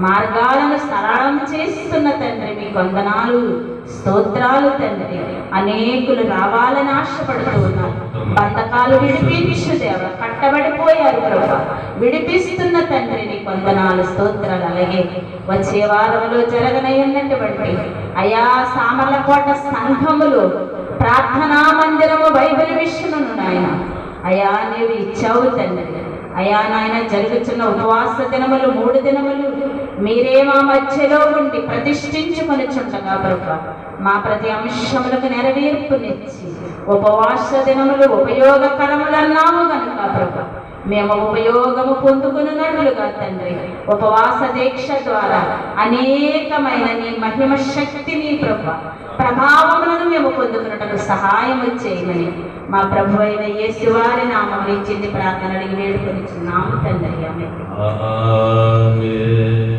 మార్గాలను సరళం చేస్తున్న తండ్రి మీ వందనాలు, స్తోత్రాలు తండ్రి. అనేకులు రావాలని ఆశపడుతూ ఉన్నారు. బంధకాలు విడిపించు దేవ, కట్టబడిపోయారు ప్రభా, విడిపిస్తున్న తండ్రి నీకు వందనాలు, స్తోత్రాలు. అలాగే వచ్చే వారంలో జరగనయ్యున్నటువంటి అయా సామర్లకోట సంఘములు ప్రార్థనా మందిరము బైబిల్ విషయమును నాయన అయా నీవు ఇచ్చావు తండ్రి. అయా నాయన జరుగుతున్న ఉపవాస దినములు 3 దినములు మీరే మా మధ్యలో ఉండి ప్రతిష్ఠించుకొని చుండగా ప్రభా మా ప్రతి అంశములకు నెరవేర్పునిచ్చి ఉపవాస దినములు ఉపయోగకరములన్నాము కనుక ప్రభా మేము ఉపయోగము పొందుకున్నట్లుగా తండ్రి ఉపవాస దీక్ష ద్వారా అనేకమైన నీ మహిమ శక్తిని ప్రభా ప్రభావములను మేము పొందుకున్నట్టు సహాయము చేయమని మా ప్రభు అయిన యేసు వారి నామమున ఇచ్చింది ప్రార్థన అడిగి వేడుకొని చున్నాము తండ్రి. ఆమేన్. ఆమేన్.